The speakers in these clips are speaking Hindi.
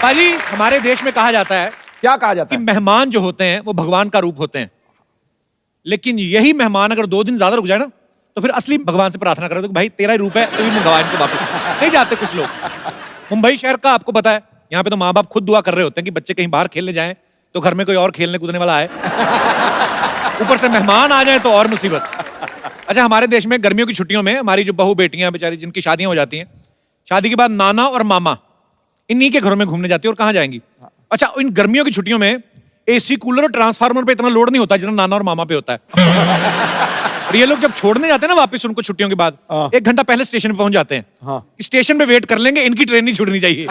पाजी हमारे देश में कहा जाता है, क्या कहा जाता कि है? मेहमान जो होते हैं वो भगवान का रूप होते हैं, लेकिन यही मेहमान अगर 2 दिन ज्यादा रुक जाए ना तो फिर असली भगवान से प्रार्थना करो तो भाई तेरा ही रूप है, तू ही मंगवा इनको वापस। नहीं जाते कुछ लोग। मुंबई शहर का आपको पता है, यहाँ पे तो माँ बाप खुद दुआ कर रहे होते हैं कि बच्चे कहीं बाहर खेलने जाएं तो घर में कोई और खेलने कूदने वाला आए, ऊपर से मेहमान आ जाए तो और मुसीबत। अच्छा, हमारे देश में गर्मियों की छुट्टियों में हमारी जो बहू बेटियां बेचारी जिनकी शादियां हो जाती हैं, शादी के बाद नाना और मामा इन्हीं के घरों में घूमने जाती है। और कहाँ जाएंगी? अच्छा, इन गर्मियों की छुट्टियों में एसी कूलर और ट्रांसफार्मर पे इतना लोड नहीं होता जितना नाना और मामा पे होता है। और ये लोग जब छोड़ने जाते हैं ना वापस उनको छुट्टियों के बाद, 1 घंटा पहले स्टेशन पे पहुंच जाते हैं। स्टेशन पे वेट कर लेंगे, इनकी ट्रेन नहीं छूटनी चाहिए।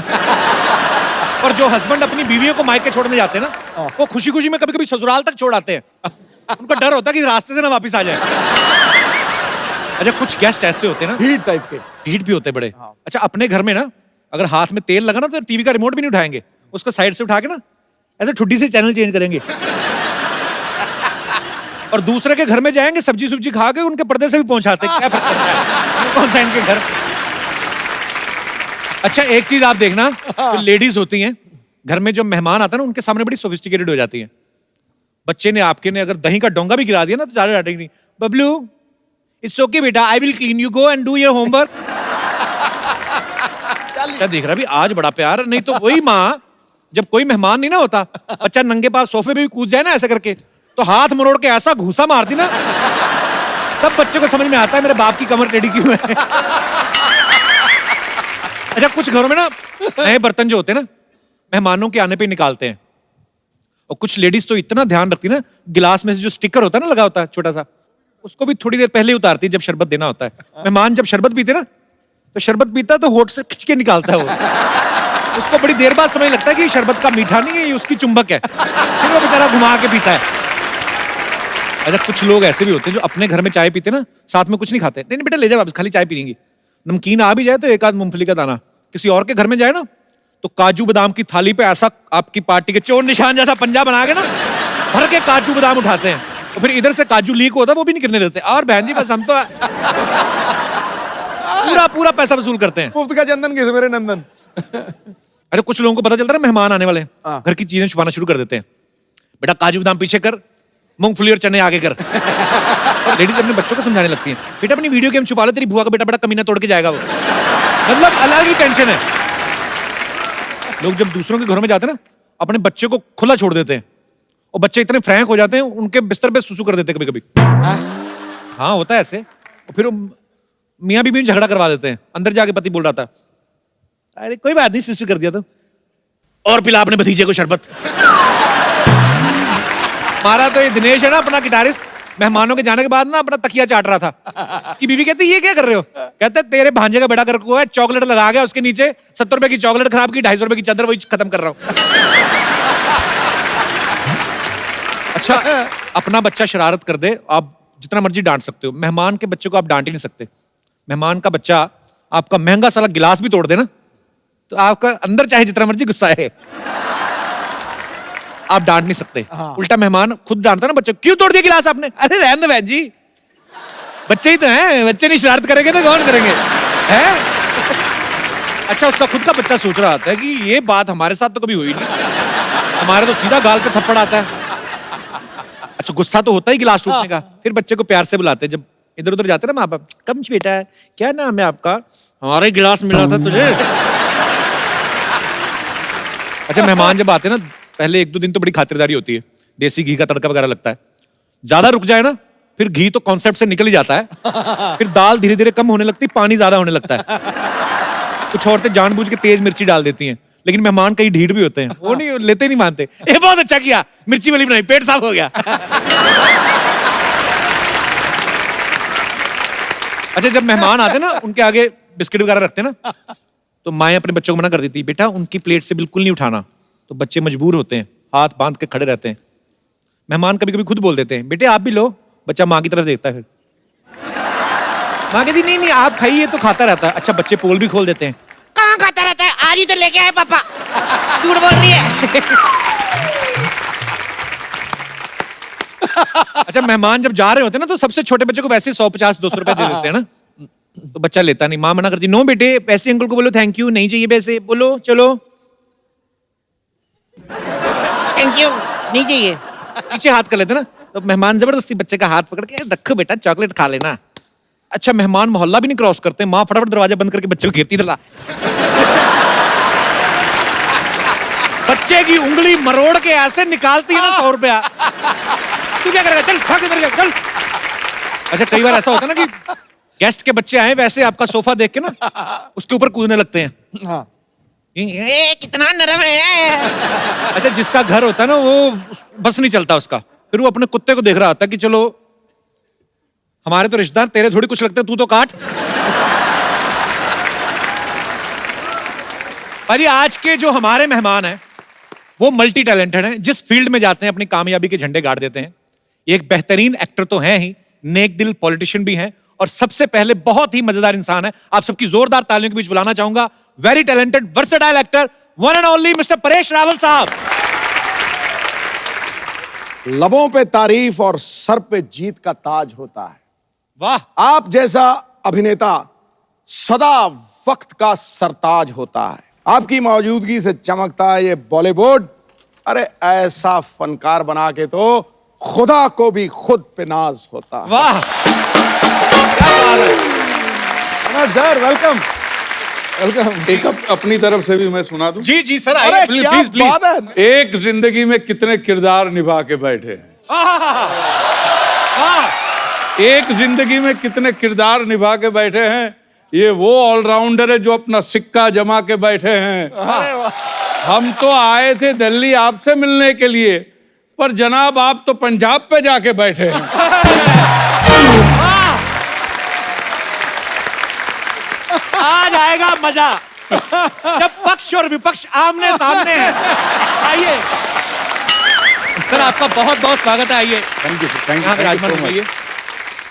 और जो हस्बैंड अपनी बीवियों को मायके छोड़ने जाते हैं ना, वो खुशी खुशी में कभी कभी ससुराल तक छोड़ आते हैं। उनका डर होता है कि रास्ते से ना वापस आ जाए। अच्छा, कुछ गेस्ट ऐसे होते हैं ना, हीट टाइप के, हीट भी होते बड़े। अच्छा, अपने घर में ना अगर हाथ में तेल लगा ना तो टीवी का रिमोट भी नहीं उठाएंगे, उसको साइड से उठा के ना ऐसे ठुड्डी से चैनल चेंज करेंगे। और दूसरे के घर में जाएंगे, सब्जी सुब्जी खा के उनके पर्दे से भी पहुंचाते। क्या फर्क पड़ता है कौन सा इनके घर। अच्छा, एक चीज आप देखना, जो लेडीज होती हैं घर में, जो मेहमान आता है ना उनके सामने बड़ी सोफिस्टिकेटेड हो जाती हैं। बच्चे ने आपके ने अगर दही का डोंगा भी गिरा दिया ना तो ज्यादा डांटेंगे नहीं। बबलू इट्स ओके बेटा, I will clean, you go and do your homework. क्या देख रहा भी, आज बड़ा प्यार। नहीं तो वही माँ जब कोई मेहमान नहीं ना होता, बच्चा नंगे पास सोफे पे भी कूद जाए ना ऐसे करके, तो हाथ मरोड़ के ऐसा घूसा मारती ना, तब बच्चे को समझ में आता है मेरे बाप की कमर टेढ़ी क्यों है। अच्छा, कुछ घरों में ना नए बर्तन जो होते हैं ना मेहमानों के आने पे निकालते हैं। और कुछ लेडीज तो इतना ध्यान रखती है ना, गिलास में से जो स्टिकर होता है ना लगा होता है छोटा सा, उसको भी थोड़ी देर पहले ही उतारती है जब शरबत देना होता है। मेहमान जब शरबत पीते ना तो शरबत पीता तो होठ से खिंच के निकालता है वो। उसको बड़ी देर बाद समझ लगता है कि शरबत का मीठा नहीं है, ये उसकी चुंबक है। फिर वो बेचारा घुमा के पीता है। अच्छा, कुछ लोग ऐसे भी होते हैं जो अपने घर में चाय पीते ना, साथ में कुछ नहीं खाते। नहीं नहीं बेटा ले जाओ वापस, खाली चाय पी लेंगे। नमकीन आ भी जाए तो एक आध मूंगफली का दाना। किसी और के घर में जाए ना तो काजू बादाम की थाली पे ऐसा आपकी पार्टी के चोर निशान जैसा पंजा बना के ना भर के काजू बादाम उठाते हैं, और फिर इधर से काजू लीक होता है वो भी नहीं गिरने देते। और बहन जी बस हम तो पूरा पूरा पैसा वसूल करते हैं। मुफ्त का चंदन किस मेरे नंदन। अरे कुछ लोगों को पता चलता है ना मेहमान आने वाले हैं, घर की चीजें छुपाना शुरू कर देते हैं। बेटा काजू बादाम पीछे कर, मूंगफली और चने आगे कर। लेडीज अपने बच्चों को समझाने लगती हैं, बेटा अपनी वीडियो गेम छुपा ले, तेरी बुआ का बेटा बड़ा कमीना तोड़ के जाएगा वो। मतलब अलग ही टेंशन है। लोग जब दूसरों के घरों में जाते हैं ना, अपने बच्चे को खुला छोड़ देते हैं, और बच्चे इतने फ्रैंक हो जाते हैं उनके बिस्तर पे सुसु कर देते हैं कभी कभी। हाँ होता है ऐसे। और फिर मियाँ बीवी में झगड़ा करवा देते हैं। अंदर जाके पति बोल रहा था, अरे कोई बात नहीं सुसु कर दिया तो, और पिला अपने भतीजे को शरबत। हमारा तो ये दिनेश है ना अपना गिटारिस्ट, मेहमानों के जाने के बाद ना अपना तकिया चाट रहा था। उसकी बीवी कहती ये क्या कर रहे हो? कहते तेरे भांजे का बेटा कर को है, चॉकलेट लगा गया उसके नीचे, 70 रुपए की चॉकलेट खराब की, 250 रुपए की चादर वही खत्म कर रहा हूं। अच्छा, अपना बच्चा शरारत कर दे, आप जितना मर्जी डांट सकते हो, मेहमान के बच्चे को आप डांट ही नहीं सकते। मेहमान का बच्चा आपका महंगा साला गिलास भी तोड़ दे ना, तो आपका अंदर चाहे जितना मर्जी गुस्सा है, आप डांट नहीं सकते। उल्टा मेहमान खुद डांटता ना बच्चे, क्यों तोड़ दिया गिलास आपने? अरे रहने दो बहन जी, बच्चे ही तो हैं, बच्चे नहीं शरारत करेंगे तो कौन करेंगे हैं? अच्छा, उसका खुद का बच्चा सोच रहा होता है कि ये बात हमारे साथ तो कभी हुई नहीं, हमारे तो सीधा गाल पे थप्पड़ आता है। अच्छा, गुस्सा तो होता ही गिलास टूटने का। फिर बच्चे को प्यार से बुलाते हैं, जब इधर उधर जाते हैं ना माँ बाप, कम बेटा क्या नाम है आपका? हमारा गिलास मिला था तुझे। अच्छा, मेहमान जब आते हैं ना पहले 1-2 दिन तो बड़ी खातिरदारी होती है, देसी घी का तड़का वगैरह लगता है। ज्यादा रुक जाए ना फिर घी तो कॉन्सेप्ट से निकल ही जाता है। फिर दाल धीरे धीरे कम होने लगती, पानी ज्यादा होने लगता है। कुछ औरतें जानबूझ के तेज मिर्ची डाल देती हैं, लेकिन मेहमान कई ढीठ भी होते हैं, वो नहीं लेते नहीं मानते। ये बहुत अच्छा किया, मिर्ची वाली बनाई, पेट साफ हो गया। अच्छा, जब मेहमान आते ना उनके आगे बिस्किट वगैरह रखते ना, तो माएं अपने बच्चों को मना कर देती, बेटा उनकी प्लेट से बिल्कुल नहीं उठाना। तो बच्चे मजबूर होते हैं, हाथ बांध के खड़े रहते हैं। मेहमान कभी कभी खुद बोल देते हैं, बेटे आप भी लो। बच्चा माँ की तरफ देखता है, फिर माँ कहती नहीं नहीं आप खाइए, तो खाता रहता है। अच्छा, बच्चे पोल भी खोल देते हैं, कहाँ खाता रहता है, आज ही तो लेके आए पापा, झूठ बोल रही है। अच्छा, मेहमान जब जा रहे होते हैं ना तो सबसे छोटे बच्चे को वैसे 150-200 रुपए दे देते हैं ना, तो बच्चा लेता नहीं, माँ मना करती, नो बेटे पैसे अंकल को बोलो थैंक यू, नहीं चाहिए पैसे, बोलो चलो। थैंक यू, नहीं चाहिए। पीछे हाथ कर लेते ना, तो मेहमान जबरदस्ती बच्चे का हाथ पकड़ के रखो बेटा चॉकलेट खा लेना। अच्छा मेहमान मोहल्ला भी नहीं क्रॉस करते, माँ फटाफट दरवाजा बंद करके बच्चे को घेरती डला। बच्चे की उंगली मरोड़ के ऐसे निकालती है ना 100 रुपया। तू क्या करेगा, चल भाग इधर चल। अच्छा कई बार ऐसा होता है ना कि गेस्ट के बच्चे आए, वैसे आपका सोफा देख के ना उसके ऊपर कूदने लगते हैं। हाँ। कितना नरम है। अच्छा जिसका घर होता है ना वो बस नहीं चलता उसका, फिर वो अपने कुत्ते को देख रहा होता है कि चलो हमारे तो रिश्तेदार, तेरे थोड़ी कुछ लगते, तू तो काट। भाई आज के जो हमारे मेहमान हैं वो मल्टी टैलेंटेड हैं, जिस फील्ड में जाते हैं अपनी कामयाबी के झंडे गाड़ देते हैं। एक बेहतरीन एक्टर तो हैं ही, नेक दिल पॉलिटिशियन भी हैं, और सबसे पहले बहुत ही मजेदार इंसान है। आप सबकी जोरदार तालियों के बीच बुलाना चाहूंगा very talented versatile actor one and only mister Paresh Rawal साहब। लबों पे तारीफ और सर पे जीत का ताज होता है। वाह। आप जैसा अभिनेता सदा वक्त का सरताज होता है। आपकी मौजूदगी से चमकता है ये बॉलीवुड। अरे ऐसा फनकार बना के तो खुदा को भी खुद पे नाज होता है। वाह क्या बात है। Sir welcome welcome. एक अपनी तरफ से भी मैं सुना दूं। जी जी सर, अरे आइए क्या प्लीज प्लीज। बात है। एक जिंदगी में कितने किरदार निभा के बैठे हैं। एक जिंदगी में कितने किरदार निभा के बैठे हैं। ये वो ऑलराउंडर है जो अपना सिक्का जमा के बैठे हैं। हम तो आए थे दिल्ली आपसे मिलने के लिए, पर जनाब आप तो पंजाब पे जाके बैठे हैं। आज आएगा मजा जब पक्ष और विपक्ष आमने सामने हैं। आइए सर, आपका बहुत बहुत स्वागत है। आइए थैंक यू थैंक यहाँ विराजमान यू होइए।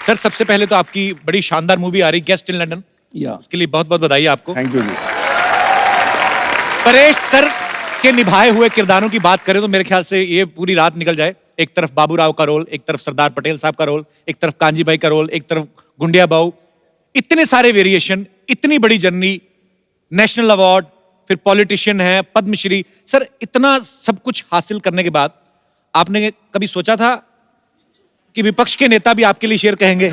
सर सबसे पहले तो आपकी बड़ी शानदार मूवी आ रही गेस्ट इन लंदन, उसके लिए बहुत बहुत बधाई आपको। थैंक यू जी। परेश सर के निभाए हुए किरदारों की बात करें तो मेरे ख्याल से ये पूरी रात निकल जाए। एक तरफ बाबूराव का रोल, एक तरफ सरदार पटेल साहब का रोल, एक तरफ कांजी भाई का रोल, एक तरफ गुंडिया बाऊ। इतने सारे वेरिएशन, इतनी बड़ी जर्नी, नेशनल अवार्ड, फिर पॉलिटिशियन है, पद्मश्री। सर इतना सब कुछ हासिल करने के बाद आपने कभी सोचा था कि विपक्ष के नेता भी आपके लिए शेर कहेंगे?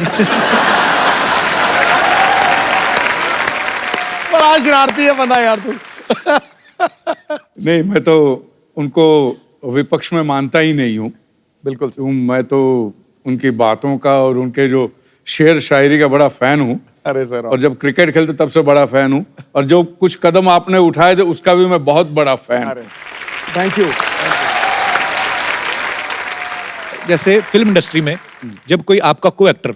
बड़ा शरारती है बंदा यार तू। नहीं, मैं तो उनको विपक्ष में मानता ही नहीं हूँ। बिल्कुल मैं तो उनकी बातों का और उनके जो शेर शायरी का बड़ा फैन हूँ। अरे सर, और जब क्रिकेट खेलते तब से बड़ा फैन हूँ, और जो कुछ कदम आपने उठाए थे उसका भी मैं बहुत बड़ा फैन। Thank you. जैसे फिल्म इंडस्ट्री में जब कोई आपका को एक्टर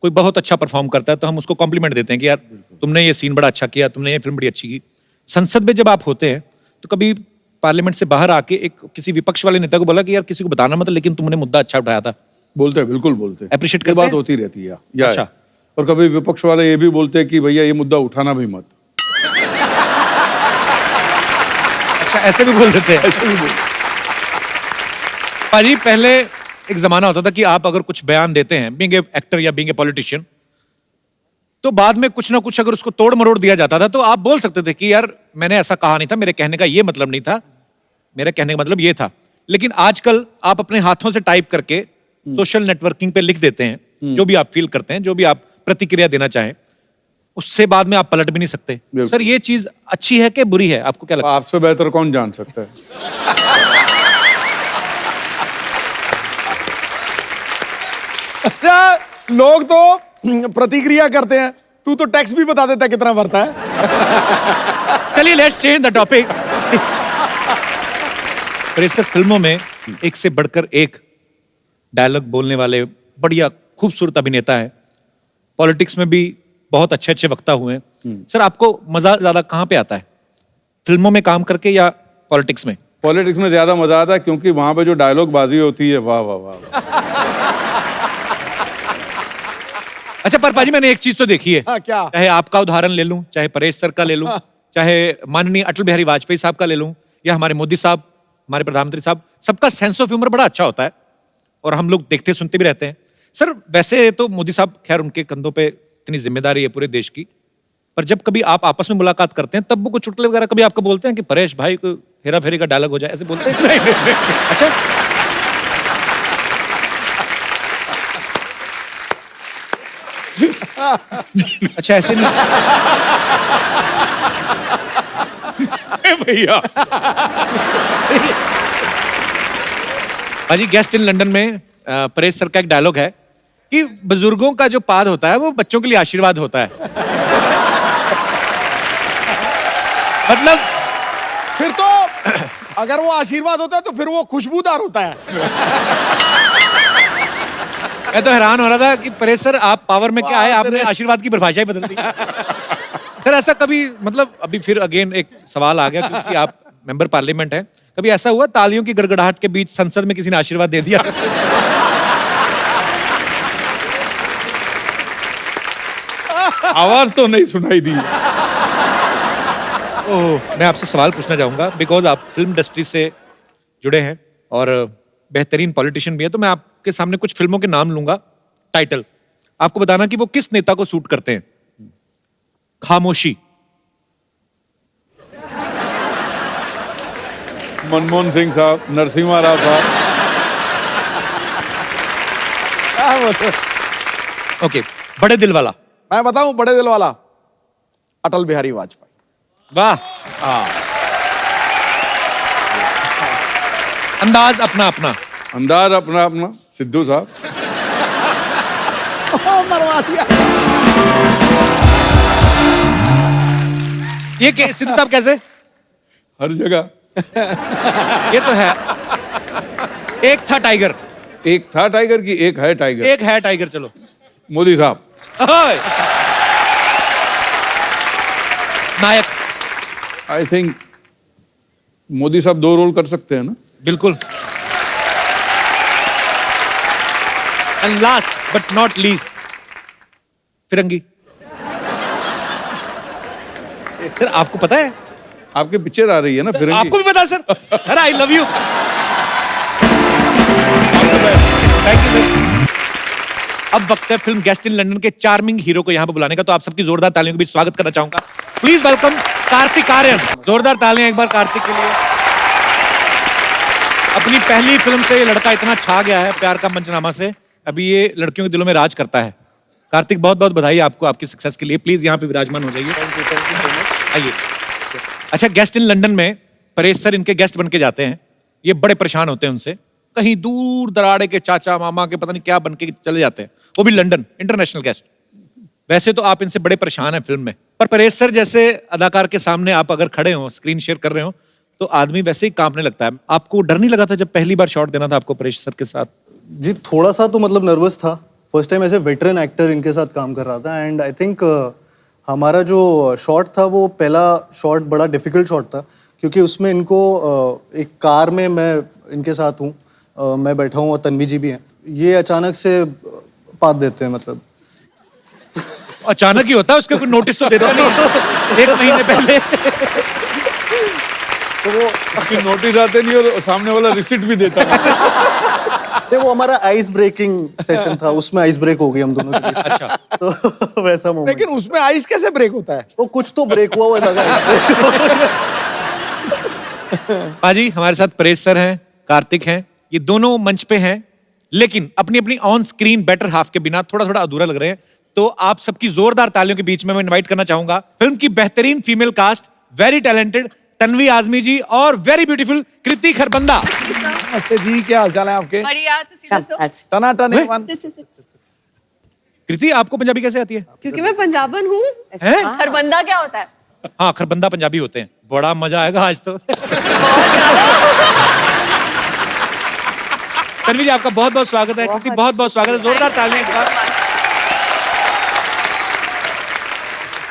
कोई बहुत अच्छा परफॉर्म करता है तो हम उसको कॉम्प्लीमेंट देते हैं कि यार तुमने ये सीन बड़ा अच्छा किया, तुमने ये फिल्म बड़ी अच्छी की। संसद में जब आप होते हैं तो कभी पार्लियामेंट से बाहर आके एक किसी विपक्ष वाले नेता को बोला कि यार किसी को बताना मत, लेकिन तुमने मुद्दा अच्छा उठाया था? बोलते हैं, बिल्कुल बोलते हैं। Appreciate ये करते बात हैं? होती रहती है या अच्छा। और कभी विपक्ष वाले ये भी बोलते हैं कि भैया ये मुद्दा उठाना भी मत। अच्छा ऐसे भी बोल देते हैं? ऐसे भी बोलते हैं। पाजी पहले एक जमाना होता था कि आप अगर कुछ बयान देते हैं बीइंग ए एक्टर या बीइंग ए पॉलिटिशियन, तो बाद में कुछ ना कुछ अगर उसको तोड़ मरोड़ दिया जाता था तो आप बोल सकते थे कि यार मैंने ऐसा कहा नहीं था, मेरे कहने का ये मतलब नहीं था, मेरे कहने का मतलब ये था। लेकिन आजकल आप अपने हाथों से टाइप करके सोशल नेटवर्किंग पे लिख देते हैं जो भी आप फील करते हैं, जो भी आप प्रतिक्रिया देना चाहें, उससे बाद में आप पलट भी नहीं सकते। सर ये चीज अच्छी है कि बुरी है, आपको क्या लगता है? आपसे बेहतर कौन जान सकता है। लोग तो प्रतिक्रिया करते हैं, तू तो टैक्स भी बता देता है कितना भरता है। चलिए लेट्स चेंज द टॉपिक। पर इस फिल्मों में एक से बढ़कर एक डायलॉग बोलने वाले बढ़िया खूबसूरत अभिनेता है। पॉलिटिक्स में भी बहुत अच्छे अच्छे वक्ता हुए हैं। सर आपको मजा ज्यादा कहाँ पे आता है, फिल्मों में काम करके या पॉलिटिक्स में? पॉलिटिक्स में ज्यादा मजा आता है क्योंकि वहां पे जो डायलॉग बाजी होती है, वाह वाह वाह वाह। अच्छा पर पाजी मैंने एक चीज तो देखी है। हाँ, क्या? चाहे आपका उदाहरण ले लूं, चाहे परेश सर का ले लूं, चाहे माननीय अटल बिहारी वाजपेयी साहब का ले लूं, या हमारे मोदी साहब, हमारे प्रधानमंत्री साहब, सबका सेंस ऑफ ह्यूमर बड़ा अच्छा होता है और हम लोग देखते सुनते भी रहते हैं। सर वैसे तो मोदी साहब, खैर उनके कंधों पे इतनी जिम्मेदारी है पूरे देश की, पर जब कभी आप आपस में मुलाकात करते हैं तब वो कुछ चुटकुले वगैरह कभी आपको बोलते हैं कि परेश भाई को हेरा फेरी का डायलॉग हो जाए, ऐसे बोलते हैं? अच्छा, अच्छा ऐसे नहीं। भैया भाजी गेस्ट इन लंदन में परेश सर का एक डायलॉग है कि बुजुर्गों का जो पाद होता है वो बच्चों के लिए आशीर्वाद होता है। मतलब फिर तो अगर वो आशीर्वाद होता है तो फिर वो खुशबूदार होता है। मैं तो हैरान हो रहा था कि परेश सर आप पावर में क्या है, आपने आशीर्वाद की परिभाषा ही बदल दी। सर ऐसा कभी, मतलब अभी फिर अगेन एक सवाल आ गया क्योंकि आप मेंबर पार्लियामेंट हैं, कभी ऐसा हुआ तालियों की गड़गड़ाहट के बीच संसद में किसी ने आशीर्वाद दे दिया? आवाज तो नहीं सुनाई दी। ओह, मैं आपसे सवाल पूछना चाहूंगा बिकॉज आप फिल्म इंडस्ट्री से जुड़े हैं और बेहतरीन पॉलिटिशियन भी है, तो मैं आपके सामने कुछ फिल्मों के नाम लूंगा, टाइटल, आपको बताना कि वो किस नेता को सूट करते हैं। खामोशी, मनमोहन सिंह साहब, नरसिम्हा राव साहब। ओके, बड़े दिल वाला। मैं बताऊं बड़े दिल वाला, अटल बिहारी वाजपेयी। वाह। अंदाज अपना अपना। अंदाज अपना अपना, सिद्धू साहब। मरवा दिया। ये सिद्धू साहब कैसे? हर जगह। ये तो है। एक था टाइगर। एक था टाइगर की एक है टाइगर। एक है टाइगर, चलो। मोदी साहब। ओए। नायक। आई थिंक मोदी साहब 2 रोल कर सकते हैं ना? बिल्कुल। And last but not least, Firangi. Sir आपको पता है? आपके पिक्चर आ रही है ना फिरंगी? आपको भी पता है sir? Sir I love you. Thank you sir. अब वक्त है फिल्म गेस्ट इन लंदन के चार्मिंग हीरो को यहाँ पे बुलाने का, तो आप सबकी जोरदार तालियों के बीच स्वागत करना चाहूंगा। Please welcome Kartik Aaryan. जोरदार तालियां एक बार कार्तिक के लिए। अपनी पहली फिल्म से ये लड़का इतना छा गया है, प्यार का मंचनामा से, अभी ये लड़कियों के दिलों में राज करता है। कार्तिक बहुत बहुत बधाई आपको आपकी सक्सेस के लिए। प्लीज यहाँ पे विराजमान हो जाइए। आइए। अच्छा, गेस्ट इन लंदन में परेश सर इनके गेस्ट बन के जाते हैं, ये बड़े परेशान होते हैं उनसे, कहीं दूर दराड़े के चाचा मामा के पता नहीं क्या बन के चले जाते हैं, वो भी लंदन, इंटरनेशनल गेस्ट। वैसे तो आप इनसे बड़े परेशान हैं फिल्म में, पर परेश सर जैसे अदाकार के सामने आप अगर खड़े हो, स्क्रीन शेयर कर रहे हो, तो आदमी वैसे ही कांपने लगता है। आपको डर नहीं लगा था जब पहली बार शॉट देना था आपको परेश सर के साथ? जी थोड़ा सा तो मतलब नर्वस था। फर्स्ट टाइम ऐसे वेटरन एक्टर इनके साथ काम कर रहा था एंड आई थिंक हमारा जो शॉट था वो पहला शॉट बड़ा डिफिकल्ट शॉट था क्योंकि उसमें इनको एक कार में मैं इनके साथ हूँ, मैं बैठा हूँ और तन्वी जी भी हैं। ये अचानक से पात देते हैं, मतलब अचानक ही होता है, उसका कोई नोटिस तो देता नहीं है। 1 महीने पहले तो वो नोटिस आते नहीं और सामने वाला रिसिप्ट भी देता है। वो हमारा आइस ब्रेकिंग सेशन था, उसमें आइस ब्रेक हो गई हम दोनों के बीच। अच्छा। तो वैसा मोमेंट। लेकिन उसमें आइस कैसे ब्रेक होता है? वो कुछ तो ब्रेक हुआ लगा। पाजी हमारे साथ परेश सर हैं, कार्तिक हैं, ये दोनों मंच पे हैं, लेकिन अपनी अपनी ऑन स्क्रीन बेटर हाफ के बिना थोड़ा थोड़ा अधूरा लग रहे हैं। तो आप सबकी जोरदार तालियों के बीच में मैं इनवाइट करना चाहूंगा फिल्म की बेहतरीन female cast, very talented Tanvi Azmi ji और वेरी ब्यूटीफुल कृति खरबंदा। नमस्ते जी, क्या हाल चाल है आपके? बढ़िया, तुसी दसो। टनाटन वे? वन। कृति आपको पंजाबी कैसे आती है? क्योंकि मैं पंजाबन हूँ। हैं? खरबंदा क्या होता है? हाँ, खरबंदा पंजाबी होते हैं। बड़ा मजा आएगा आज तो। तन्वी जी आपका बहुत बहुत स्वागत है, कृति बहुत बहुत स्वागत है, जोरदार तालियां एक बार।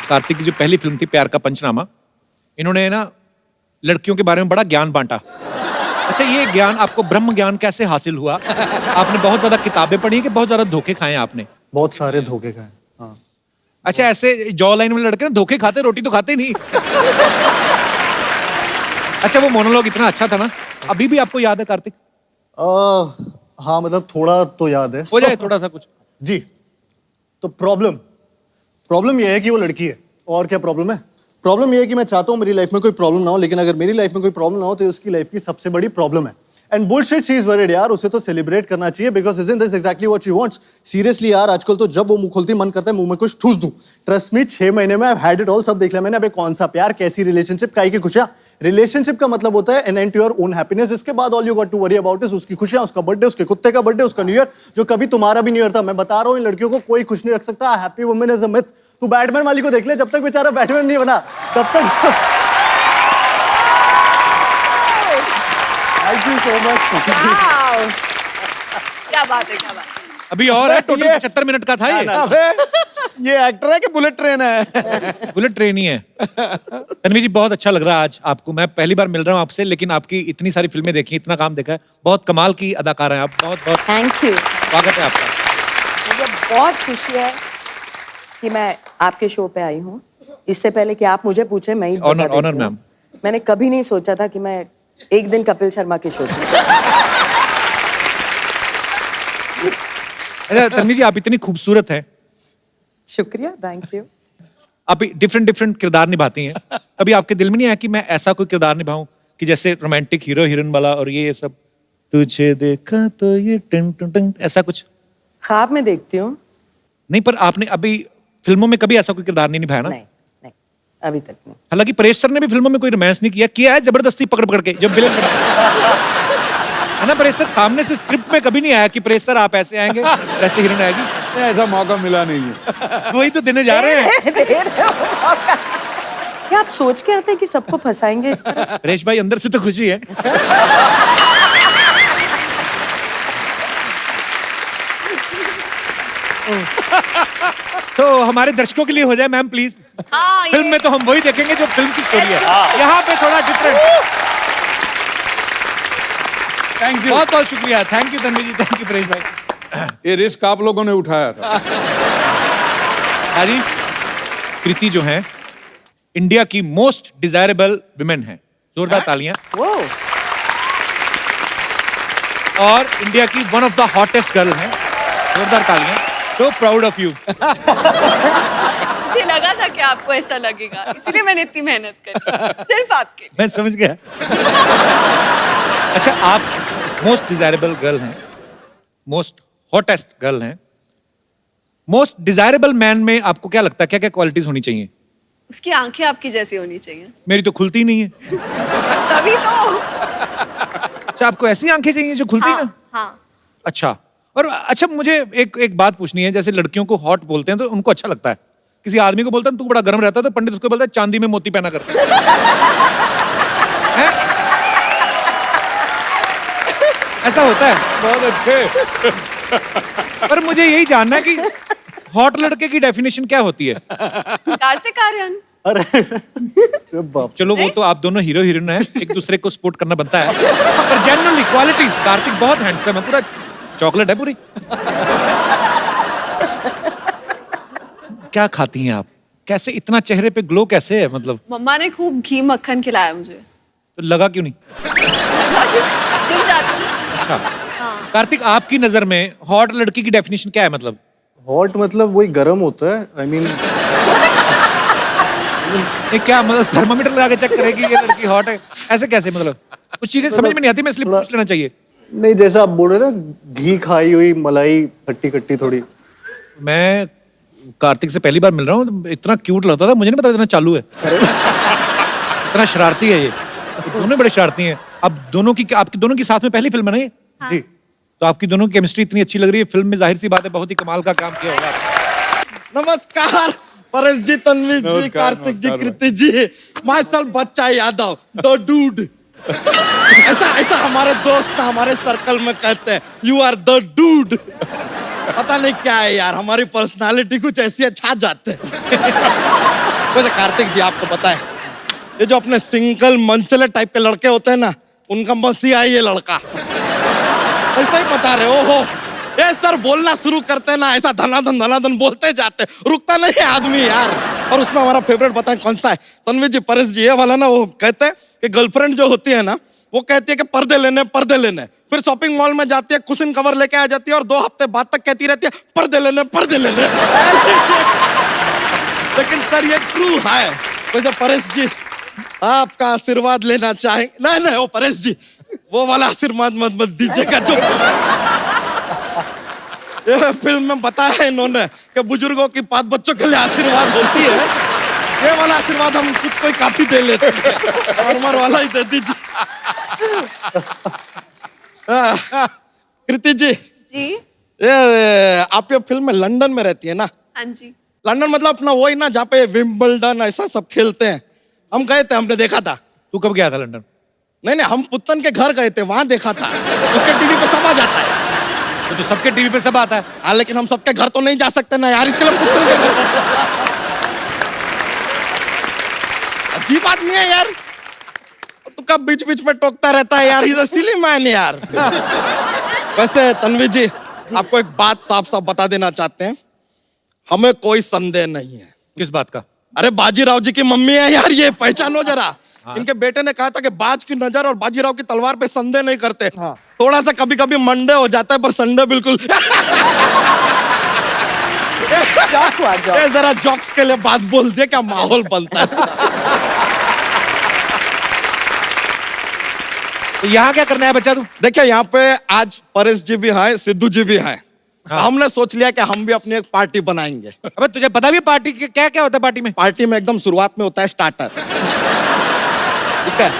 कार्तिक की जो पहली फिल्म थी प्यार का पंचनामा, इन्होंने ना लड़कियों के बारे में बड़ा ज्ञान बांटा। अच्छा, ये ज्ञान आपको ब्रह्म ज्ञान कैसे हासिल हुआ? आपने बहुत ज्यादा किताबें पढ़ी कि बहुत ज्यादा धोखे खाए आपने? बहुत सारे धोखे खाए। हाँ। अच्छा, ऐसे जॉ लाइन में लड़के ना धोखे खाते, रोटी तो खाते नहीं। अच्छा, वो मोनोलॉग इतना अच्छा था ना, अभी भी आपको याद है कार्तिक? हाँ मतलब थोड़ा तो याद है। हो जाए थोड़ा सा कुछ। जी, तो प्रॉब्लम ये है कि वो लड़की है और क्या प्रॉब्लम है? प्रॉब्लम ये है कि मैं चाहता हूँ मेरी लाइफ में कोई प्रॉब्लम ना हो, लेकिन अगर मेरी लाइफ में कोई प्रॉब्लम ना हो तो ये उसकी लाइफ की सबसे बड़ी प्रॉब्लम है। And bullshit she is worried यार, उसे तो सेलिब्रेट करना चाहिए because isn't this exactly what she wants? Seriously यार, आजकल तो जब वो मुंह खोलती मन करता है मुंह में कुछ ठूस दूं। ट्रस्ट मी, 6 महीने में I have had it all, सब देख लिया मैंने। अबे कौन सा प्यार, कैसी रिलेशनशिप, काई की खुशियां। रिलेशनशिप का मतलब होता है an end to your own happiness. इसके बाद all you got to worry about is उसकी खुशियां, उसका बर्थडे, उसके कुत्ते का बर्थडे, उसका न्यू ईयर, जो कभी तुम्हारा भी न्यू ईयर था। मैं बता रहा हूँ इन लड़कियों को कोई खुश नहीं रख सकता। Happy women is a myth. तू बैटमैन वाली को देख ले, जब तक बेचारा बैटमैन नहीं बना तब तक। Thank you so much. क्या बात है, क्या बात है। अभी और है, टोटल 75 मिनट का था ये। अबे ये एक्टर है कि बुलेट ट्रेन है? बुलेट ट्रेन ही है। तन्वी जी बहुत अच्छा लग रहा है आज आपको। मैं पहली बार मिल रहा हूँ आपसे, लेकिन आपकी इतनी सारी फिल्में देखी, इतना काम देखा है, बहुत कमाल की अदाकार हैं आप। बहुत बहुत थैंक यू। स्वागत है आपका। मुझे बहुत खुशी है कि मैं आपके शो पे आई हूँ। इससे पहले कि आप मुझे पूछे, मैं ही बता देती ऑनर हूँ। मैम। मैंने कभी नहीं सोचा था कि मैं एक दिन कपिल शर्मा के शो पे। अच्छा तन्वी जी, आप इतनी खूबसूरत हैं, शुक्रिया, थैंक यू। आप डिफरेंट डिफरेंट किरदार निभाती हैं। कभी आपके दिल में नहीं आया कि मैं ऐसा कोई किरदार निभाऊं कि जैसे रोमांटिक हीरो हीरोइन वाला और ये सब, तुझे देखा तो ये टन टन टन, ऐसा कुछ? ख्वाब में देखती हूँ। नहीं, पर आपने अभी फिल्मों में कभी ऐसा कोई किरदार नहीं निभाया ना? नहीं नहीं, अभी तक नहीं। हालांकि परेश सर ने भी फिल्मों में कोई रोमांस नहीं किया है, जबरदस्ती पकड़ पकड़ के, जब विलेन है ना। परेश सर सामने से स्क्रिप्ट में कभी नहीं आया कि परेश सर आप ऐसे आएंगे, ऐसे हीरोइन आएगी। ऐसा मौका मिला नहीं है। वही तो देने जा रहे हैं। क्या आप सोच के आते हैं कि सबको फंसाएंगे इस तरह से? परेश भाई अंदर से तो खुशी है। तो हमारे दर्शकों के लिए हो जाए मैम प्लीज। हाँ, ये- फिल्म में तो हम वही देखेंगे जो फिल्म की स्टोरी है। यहाँ पे थोड़ा डिफरेंट। Thank you. बहुत बहुत शुक्रिया। Thank you Tanvi ji, thank you Paresh भाई। ये रिस्क आप लोगों ने उठाया था। हाँ जी, कृति जो है इंडिया की मोस्ट डिजायरेबल विमेन है। जोरदार तालियां। वो और इंडिया की one of the hottest girl है। जोरदार तालियां। So proud of you. मुझे लगा था कि आपको ऐसा लगेगा, इसलिए मैंने इतनी मेहनत करी सिर्फ आपके लिए। मैं समझ गया। अच्छा, आप मोस्ट डिजायरेबल गर्ल हैं, मोस्ट हॉटेस्ट गर्ल हैं। मोस्ट डिजायरेबल मैन में आपको क्या लगता है, क्या क्या क्वालिटीज होनी चाहिए? उसकी आंखें आपकी जैसी होनी चाहिए, मेरी तो खुलती नहीं है। तभी तो। अच्छा, आपको ऐसी आंखें चाहिए जो खुलती हाँ, ना? हाँ। अच्छा। और अच्छा, मुझे एक बात पूछनी है। जैसे लड़कियों को हॉट बोलते हैं तो उनको अच्छा लगता है। किसी आदमी को बोलता है तू बड़ा गर्म रहता है, तो पंडित उसको बोलता है चांदी में मोती पहना करता है। ऐसा होता है। बहुत अच्छे। पर मुझे यही जानना है कि हॉट लड़के की डेफिनेशन क्या होती है? कार्तिक आर्यन। अरे अरे बाप। चलो वो तो आप दोनों हीरो हीरोइन हैं, एक दूसरे को सपोर्ट करना बनता है। पर जनरली क्वालिटीज, कार्तिक बहुत हैंडसम है, पूरा चॉकलेट है पूरी। क्या खाती हैं आप? कैसे इतना चेहरे पे ग्लो कैसे है? मतलब मम्मा ने खूब घी मक्खन खिलाया मुझे, तो लगा क्यों नहीं? जिम जाती हूँ। अच्छा, कार्तिक आपकी नजर में हॉट लड़की की डेफिनेशन क्या है? मतलब हॉट मतलब वही गर्म होता है। आई मीन ये क्या मतलब थर्मामीटर लगा के चेक करेगी ये लड़की हॉट है? ऐसे कैसे? मतलब कुछ चीजें समझ में नहीं आती, मैं इसलिए पूछ लेना चाहिए। नहीं, जैसा आप बोल रहे थे घी खाई हुई मलाई खट्टी खट्टी थोड़ी। मैं कार्तिक से पहली बार मिल रहा हूँ, इतना क्यूट लगता था, मुझे नहीं पता इतना चालू है। इतना शरारती है ये। दोनों बड़े शरारती हैं। अब दोनों की, आपकी दोनों की साथ में पहली फिल्म है ना ये? जी। तो आपकी दोनों की केमिस्ट्री इतनी अच्छी लग रही है फिल्म में, जाहिर सी बात है बहुत ही कमाल का काम किया होगा आपने। नमस्कार परेश जी, तन्वी जी, नमस्कार, कार्तिक जी, नमस्कार कृति जी, माय सेल्फ बच्चा यादव, द डूड। ऐसा हमारे दोस्त ना हमारे सर्कल में कहते हैं, यू आर द डूड। पता नहीं क्या है यार, हमारी पर्सनालिटी कुछ ऐसी है, छा जाते हैं। वैसे कार्तिक जी आपको पता है, ये जो अपने सिंगल मंचले टाइप के लड़के होते हैं ना, उनका मसीहा है ये लड़का। ऐसा ही बता रहे हो। ये सर बोलना शुरू करते हैं ना, ऐसा धनाधन बोलते जाते, रुकता नहीं है आदमी यार। और उसमें हमारा फेवरेट बताएं कौन सा है? तन्वी जी, परेश जी, ये वाला ना, वो कहते हैं कि गर्लफ्रेंड जो होती है ना, वो कहती है कि पर्दे लेने, फिर शॉपिंग मॉल में जाती है, कुशन कवर लेके आ जाती है और 2 हफ्ते बाद तक कहती रहती है पर्दे लेने। लेकिन सर ये ट्रू है। वैसे परेश जी आपका आशीर्वाद लेना चाहेंगे? नहीं वो परेश जी वो वाला आशीर्वाद मत दीजिएगा जो ये फिल्म में बताया है इन्होंने कि बुजुर्गों की 5 बच्चों के लिए आशीर्वाद होती है। ये वाला आशीर्वाद हम खुद को ही काफी दे लेते हैं, नॉर्मल वाला ही दे दीजिए। कृति जी जी ये आप ये फिल्म में लंदन में रहती है ना? हाँ जी। लंदन मतलब अपना वही ना जहाँ पे विंबलडन ऐसा सब खेलते हैं। हम गए थे, हमने देखा था। तू कब गया था लंदन? नहीं हम पुत्तन के घर गए थे, वहां देखा था। उसके टीवी पे सब आ जाता है। तो सबके टीवी पे सब आता है। हाँ लेकिन हम सबके घर तो नहीं जा सकते ना यार, इसके लिए पुत्तन के घर। अजीब आदमी है यार, तू कब बीच बीच में टोकता रहता है यार। इज सिली मैन यार। वैसे तन्वी जी आपको एक बात साफ साफ बता देना चाहते हैं, हमें कोई संदेह नहीं है। किस बात का? अरे बाजीराव जी की मम्मी है यार, ये पहचानो जरा। इनके बेटे ने कहा था कि बाज की नजर और बाजीराव की तलवार पे संदेह नहीं करते। थोड़ा सा कभी कभी मंडे हो जाता है पर संडे बिल्कुल। ये जरा जॉक्स के लिए बात बोल दे, क्या माहौल बनता है। तो यहाँ क्या करना है बच्चा तू? देखिए यहाँ पे आज परेश जी भी हैं, सिद्धू जी भी हैं। हमने सोच लिया कि हम भी अपनी एक पार्टी बनाएंगे। अबे तुझे पता भी पार्टी क्या क्या होता है पार्टी में? पार्टी में एकदम शुरुआत में होता है स्टार्टर, ठीक है।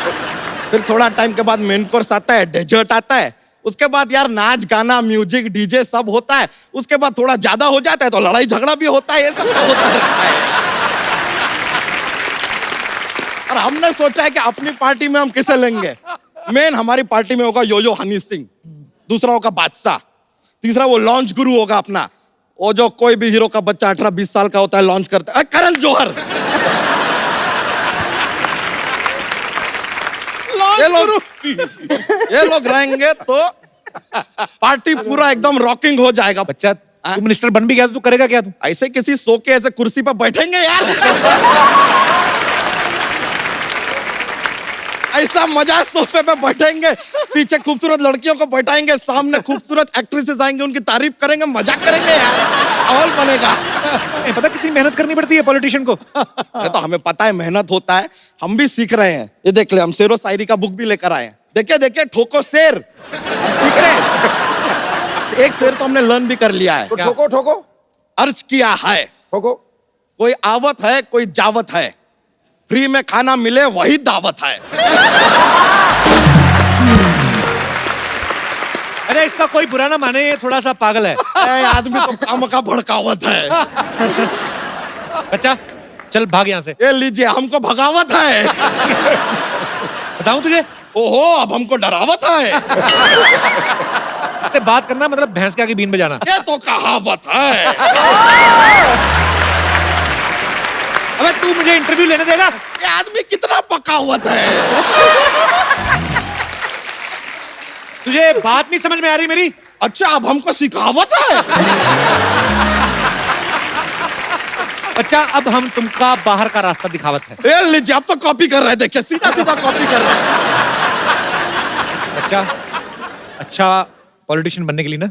फिर थोड़ा टाइम के बाद मेन कोर्स आता है, डेजर्ट आता है। उसके बाद यार नाच गाना म्यूजिक डीजे सब होता है। उसके बाद थोड़ा ज्यादा हो जाता है तो लड़ाई झगड़ा भी होता है, ये सब होता रहता है। और हमने सोचा है कि अपनी पार्टी में हम किसे लेंगे। मेन हमारी पार्टी में होगा यो हनी सिंह, दूसरा होगा बादशाह, तीसरा वो लॉन्च गुरु होगा अपना, वो जो कोई भी हीरो का बच्चा 18-20 साल का होता है लॉन्च करता है, करण जौहर। ये लोग रहेंगे तो पार्टी पूरा एकदम रॉकिंग हो जाएगा। बच्चा तू मिनिस्टर बन भी गया तो तू करेगा क्या? तू ऐसे किसी सो के ऐसे कुर्सी पर बैठेंगे यार। ऐसा मजा, सोफे पे बैठेंगे, पीछे खूबसूरत लड़कियों को बैठाएंगे, सामने खूबसूरत एक्ट्रेसेस आएंगे, उनकी तारीफ करेंगे, मजा करेंगे यार, माहौल बनेगा। पता कितनी मेहनत करनी पड़ती है पॉलिटिशियन को? अरे तो हमें पता है मेहनत होता है, हम भी सीख रहे हैं। ये देख ले, हम शेरो शायरी का बुक भी लेकर आए हैं। देखिए ठोको शेर, हम सीख रहे हैं। एक शेर तो हमने लर्न भी कर लिया है। तो ठोको अर्ज किया है, ठोको। कोई आवत है कोई जावत है, फ्री में खाना मिले वही दावत है। अरे इसका कोई बुरा ना माने, ये थोड़ा सा पागल है। आदमी तो काम का भड़कावत है। बच्चा चल भाग यहाँ से। ये लीजिए, हमको भगावत है। बताऊं तुझे? ओहो अब हमको डरावत है। इससे बात करना मतलब भैंस के आगे बीन बजाना। ये तो कहावत है। अबे तू मुझे इंटरव्यू लेने देगा? ये आदमी कितना पकावत है। तुझे बात नहीं समझ में आ रही मेरी? अच्छा अब हमको सिखावत है। बच्चा अब हम तुमका बाहर का रास्ता दिखावत है। ये लीजिए, आप तो कॉपी कर रहे हैं, देखिए सीधा सीधा कॉपी कर रहे हैं। बच्चा अच्छा पॉलिटिशियन बनने के लिए ना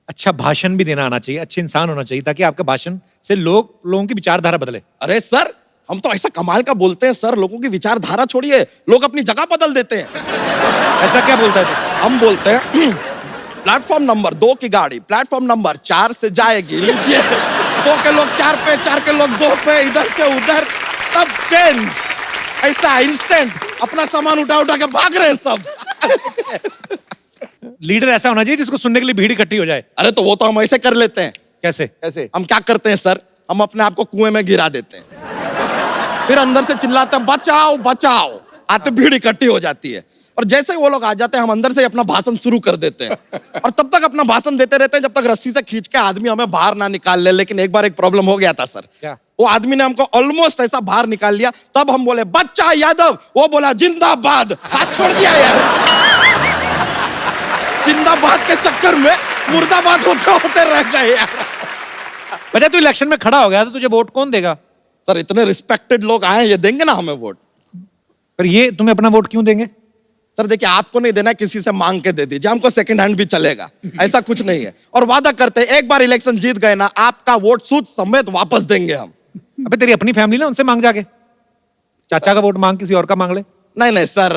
अच्छा भाषण भी देना आना चाहिए, अच्छे इंसान होना चाहिए, ताकि आपके भाषण से लोगों की विचारधारा बदले। अरे सर हम तो ऐसा कमाल का बोलते हैं सर, लोगों की विचारधारा छोड़िए, लोग अपनी जगह बदल देते हैं। ऐसा क्या बोलता है तू? हम बोलते हैं प्लेटफॉर्म नंबर 2 की गाड़ी प्लेटफॉर्म नंबर 4 से जाएगी, लीजिए 2 के लोग 4 पे, 4 के लोग 2 पे, इधर से उधर सब चेंज। ऐसा इंस्टेंट अपना सामान उठा उठा के भाग रहे हैं सब। लीडर ऐसा होना चाहिए जिसको सुनने के लिए भीड़ इकट्ठी हो जाए। अरे तो वो तो हम ऐसे कर लेते हैं। कैसे? कैसे? हम क्या करते हैं सर, हम अपने आप को कुएं में गिरा देते हैं, फिर अंदर से चिल्लाते हैं बचाओ बचाओ, आते भीड़ इकट्ठी हो जाती है, और जैसे ही वो लोग आ जाते हैं हम अंदर से अपना भाषण शुरू कर देते हैं, और तब तक अपना भाषण देते रहते हैं जब तक रस्सी से खींच के आदमी हमें बाहर ना निकाल ले। लेकिन एक बार एक प्रॉब्लम हो गया था सर। क्या? वो आदमी ने हमको ऑलमोस्ट ऐसा बाहर निकाल लिया, तब हम बोले बच्चा यादव, वो बोला जिंदाबाद, हाथ छोड़ दिया यार। जिंदाबाद के चक्कर में मुर्दाबाद होते होते रह गए यार। बच्चा तू इलेक्शन में खड़ा हो गया तो तुझे वोट कौन देगा? सर इतने रिस्पेक्टेड लोग आए, ये देंगे ना हमें वोट। पर ये तुम्हें अपना वोट क्यों देंगे? सर देखिए, आपको नहीं देना, किसी से मांग के दे दीजिए, हमको सेकंड हैंड भी चलेगा, ऐसा कुछ नहीं है। और वादा करते हैं एक बार इलेक्शन जीत गए ना, आपका वोट सूद समेत वापस देंगे हम। अबे तेरी अपनी फैमिली ना, उनसे मांग जाके, चाचा का वोट मांग, किसी और का मांग ले। नहीं नहीं सर,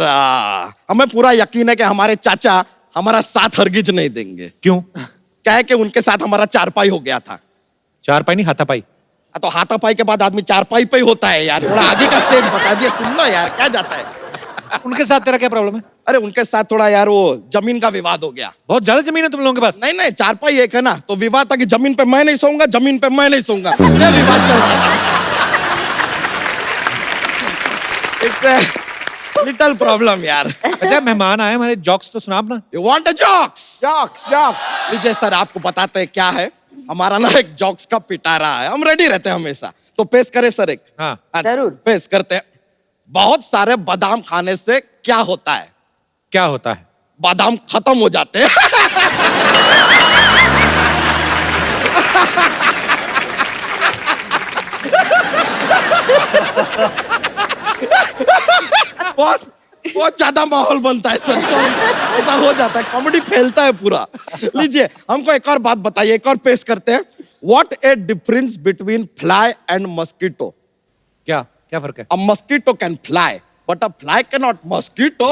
हमें पूरा यकीन है कि हमारे चाचा हमारा साथ हरगिज नहीं देंगे। क्यों? क्या है कि उनके साथ हमारा चारपाई हो गया था। चारपाई नहीं, हाथापाई। तो हाथापाई के बाद आदमी चारपाई पे ही होता है यार। थोड़ा आगे का स्टेज बता दिया, सुन लो यार, क्या जाता है। उनके साथ तेरा क्या प्रॉब्लम है? अरे उनके साथ थोड़ा यार वो जमीन का विवाद हो गया। बहुत ज्यादा जमीन है तुम लोगों के पास। नहीं नहीं, चारपाई एक है ना, तो विवाद था कि जमीन पे मैं नहीं सोऊंगा, जमीन पे मैं नहीं सोऊंगा, ये विवाद चल रहा था। इट्स लिटिल प्रॉब्लम यार। अच्छा, मेहमान आए हमारे, जॉक्स तो सुना अपना। You want a jokes? Jokes jokes. लीजिए सर, आपको बताते हैं क्या है। हमारा ना एक जॉक्स का पिटारा है, हम रेडी रहते हैं हमेशा। तो पेश करें सर एक? हाँ। जरूर। पेश करते हैं। बहुत सारे बादाम खाने से क्या होता है? क्या होता है? बादाम खत्म हो जाते हैं। बहुत बहुत ज्यादा माहौल बनता है सर, ऐसा हो जाता है, कॉमेडी फैलता है पूरा। लीजिए, हमको एक और बात बताइए, एक और पेश करते हैं। What A difference between fly and mosquito? क्या क्या फर्क है? A mosquito can fly, but a fly cannot mosquito.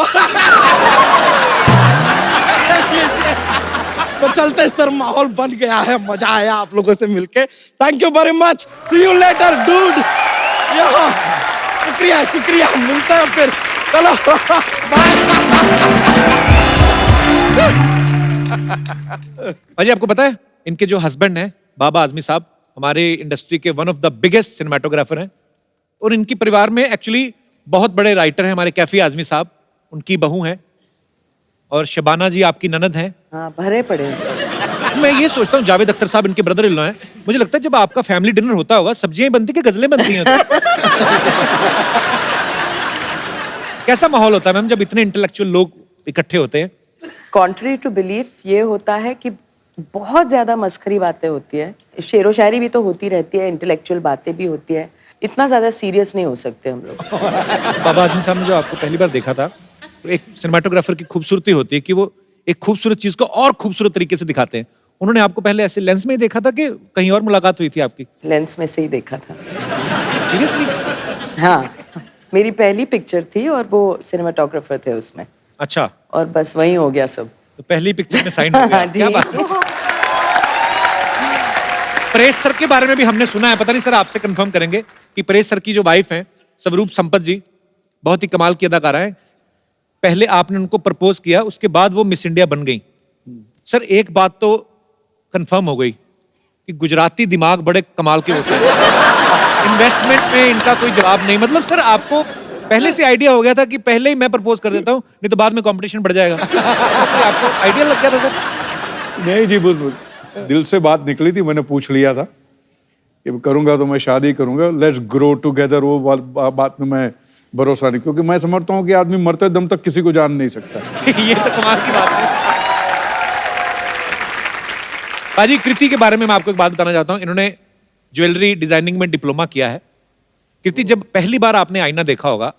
तो चलते सर, माहौल बन गया है, मजा आया आप लोगों से मिलके। Thank you very much, see you later dude. शुक्रिया शुक्रिया, मिलते हैं फिर, चलो बाय। भाजी आपको पता है, इनके जो हस्बैंड हैं बाबा आजमी साहब, हमारे इंडस्ट्री के one of the biggest cinematographer हैं, और इनकी परिवार में एक्चुअली बहुत बड़े राइटर हैं हमारे कैफी आजमी साहब, उनकी बहू हैं, और शबाना जी आपकी ननद हैं। हाँ, भरे पड़े हैं सब। मैं ये सोचता हूँ, जावेद अख्तर साहब इनके ब्रदर इन लॉ हैं, मुझे लगता है जब आपका फैमिली डिनर होता होगा, सब्जियां ही बनती कि गजलें बनती हैं? कैसा माहौल होता है मैम जब इतने इंटेलेक्चुअल लोग इकट्ठे होते हैं? कॉन्ट्री टू बिलीफ ये होता है कि बहुत ज्यादा मस्खरी बातें होती है, शेरो शायरी भी तो होती रहती है, इंटेलेक्चुअल बातें भी होती है, इतना ज्यादा सीरियस नहीं हो सकते हम लोग। बाबा आजमी साहब ने जो आपको पहली बार देखा था, तो एक सिनेमाटोग्राफर की खूबसूरती होती है कि वो एक खूबसूरत चीज को और खूबसूरत तरीके से दिखाते हैं। उन्होंने आपको पहले ऐसे लेंस में ही देखा था कि कहीं और मुलाकात हुई थी आपकी? लेंस में से ही देखा था। सीरियसली? हाँ, मेरी पहली पिक्चर थी और वो सिनेमाटोग्राफर थे उसमें। अच्छा, और बस वही हो गया सब। तो पहली पिक्चर में साइन हो गया। जी। क्या बात है। परेश सर के बारे में भी हमने सुना है, पता नहीं सर आपसे कंफर्म करेंगे कि परेश सर की जो वाइफ हैं स्वरूप संपत जी, बहुत ही कमाल की अदाकारा है। पहले आपने उनको प्रपोज किया, उसके बाद वो मिस इंडिया बन गई। सर एक बात तो कंफर्म हो गई कि गुजराती दिमाग बड़े कमाल के होते हैं। इन्वेस्टमेंट में इनका कोई जवाब नहीं। मतलब सर आपको पहले से आइडिया हो गया था कि पहले ही मैं प्रपोज कर देता हूँ, नहीं तो बाद में कंपटीशन बढ़ जाएगा। आपको आइडिया लग गया था सर? नहीं जी, बुलबुल, दिल से बात निकली थी, मैंने पूछ लिया था कि करूंगा तो मैं शादी करूंगा, लेट्स ग्रो टुगेदर। वो बात में मैं भरोसा नहीं, क्योंकि मैं समझता हूँ कि आदमी मरते दम तक किसी को जान नहीं सकता। ये तो कमाल की बात है। पाजी, कृति के बारे में मैं आपको एक बात बताना चाहता हूँ। इन्होंने ज्वेलरी डिजाइनिंग में डिप्लोमा किया है। कृति, जब पहली बार आपने आईना देखा होगा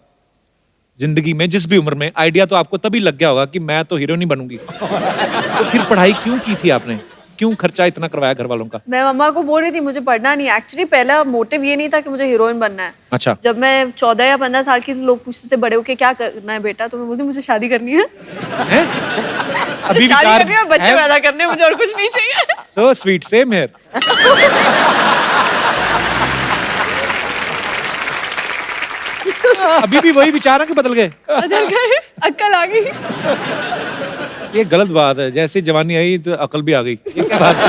जिंदगी में, जिस भी उम्र में, आइडिया तो आपको तभी लग गया होगा कि मैं तो हीरोइन ही बनूंगी। तो फिर पढ़ाई क्यों की थी आपने? क्यों खर्चा इतना करवाया घर वालों का? मैं मम्मा को बोल रही थी मुझे पढ़ना नहीं है। एक्चुअली पहला मोटिव ये नहीं था कि मुझे हीरोइन बनना है। अच्छा। जब मैं 14 या 15 साल की थी, लोग पूछते थे बड़े होके क्या करना है बेटा, तो मैं बोलती मुझे शादी करनी है। हैं? अभी शादी विचार करनी है और बच्चे है? पैदा करने हैं, मुझे और कुछ नहीं चाहिए। So sweet, same here. अभी भी वही विचार है कि बदल गए? बदल गए, अक्ल आ गई। ये गलत बात है, जैसे जवानी आई तो अकल भी आ गई। ये क्या बात है?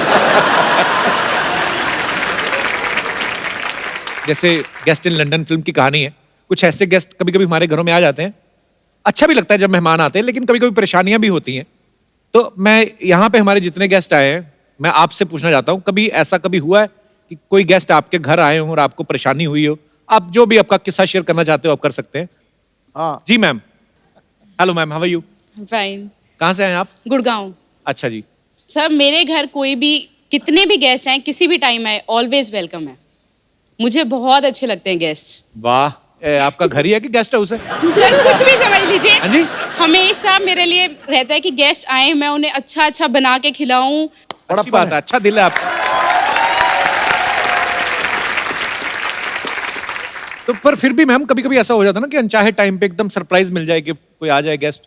जैसे गेस्ट इन लंदन फिल्म की कहानी है। कुछ ऐसे गेस्ट कभी कभी हमारे घरों में आ जाते हैं, अच्छा भी लगता है जब मेहमान आते हैं, लेकिन कभी कभी परेशानियां भी होती हैं। तो मैं यहाँ पे हमारे जितने गेस्ट आए हैं, मैं आपसे पूछना चाहता हूँ, कभी ऐसा कभी हुआ है कि कोई गेस्ट आपके घर आए हो और आपको परेशानी हुई हो? आप जो भी आपका किस्सा शेयर करना चाहते हो आप कर सकते हैं। हाँ जी ma'am. Hello ma'am, how are you? Fine. कहाँ से आए आप? गुड़गांव। अच्छा जी। सर मेरे घर कोई भी, कितने भी गेस्ट आए, किसी भी टाइम आए, ऑलवेज वेलकम है। मुझे बहुत अच्छे लगते हैं गेस्ट। वाह, आपका घर ही है कि गेस्ट हाउस है? सर कुछ भी समझ लीजिए। हाँ जी। हमेशा मेरे लिए रहता है कि गेस्ट आए, मैं उन्हें अच्छा अच्छा बना के खिलाऊं। अच्छी बात है, अच्छा दिल है आपका। तो पर फिर भी मैम कभी कभी ऐसा हो जाता है ना कि अनचाहे टाइम पे एकदम सरप्राइज मिल जाए कि कोई आ जाए गेस्ट।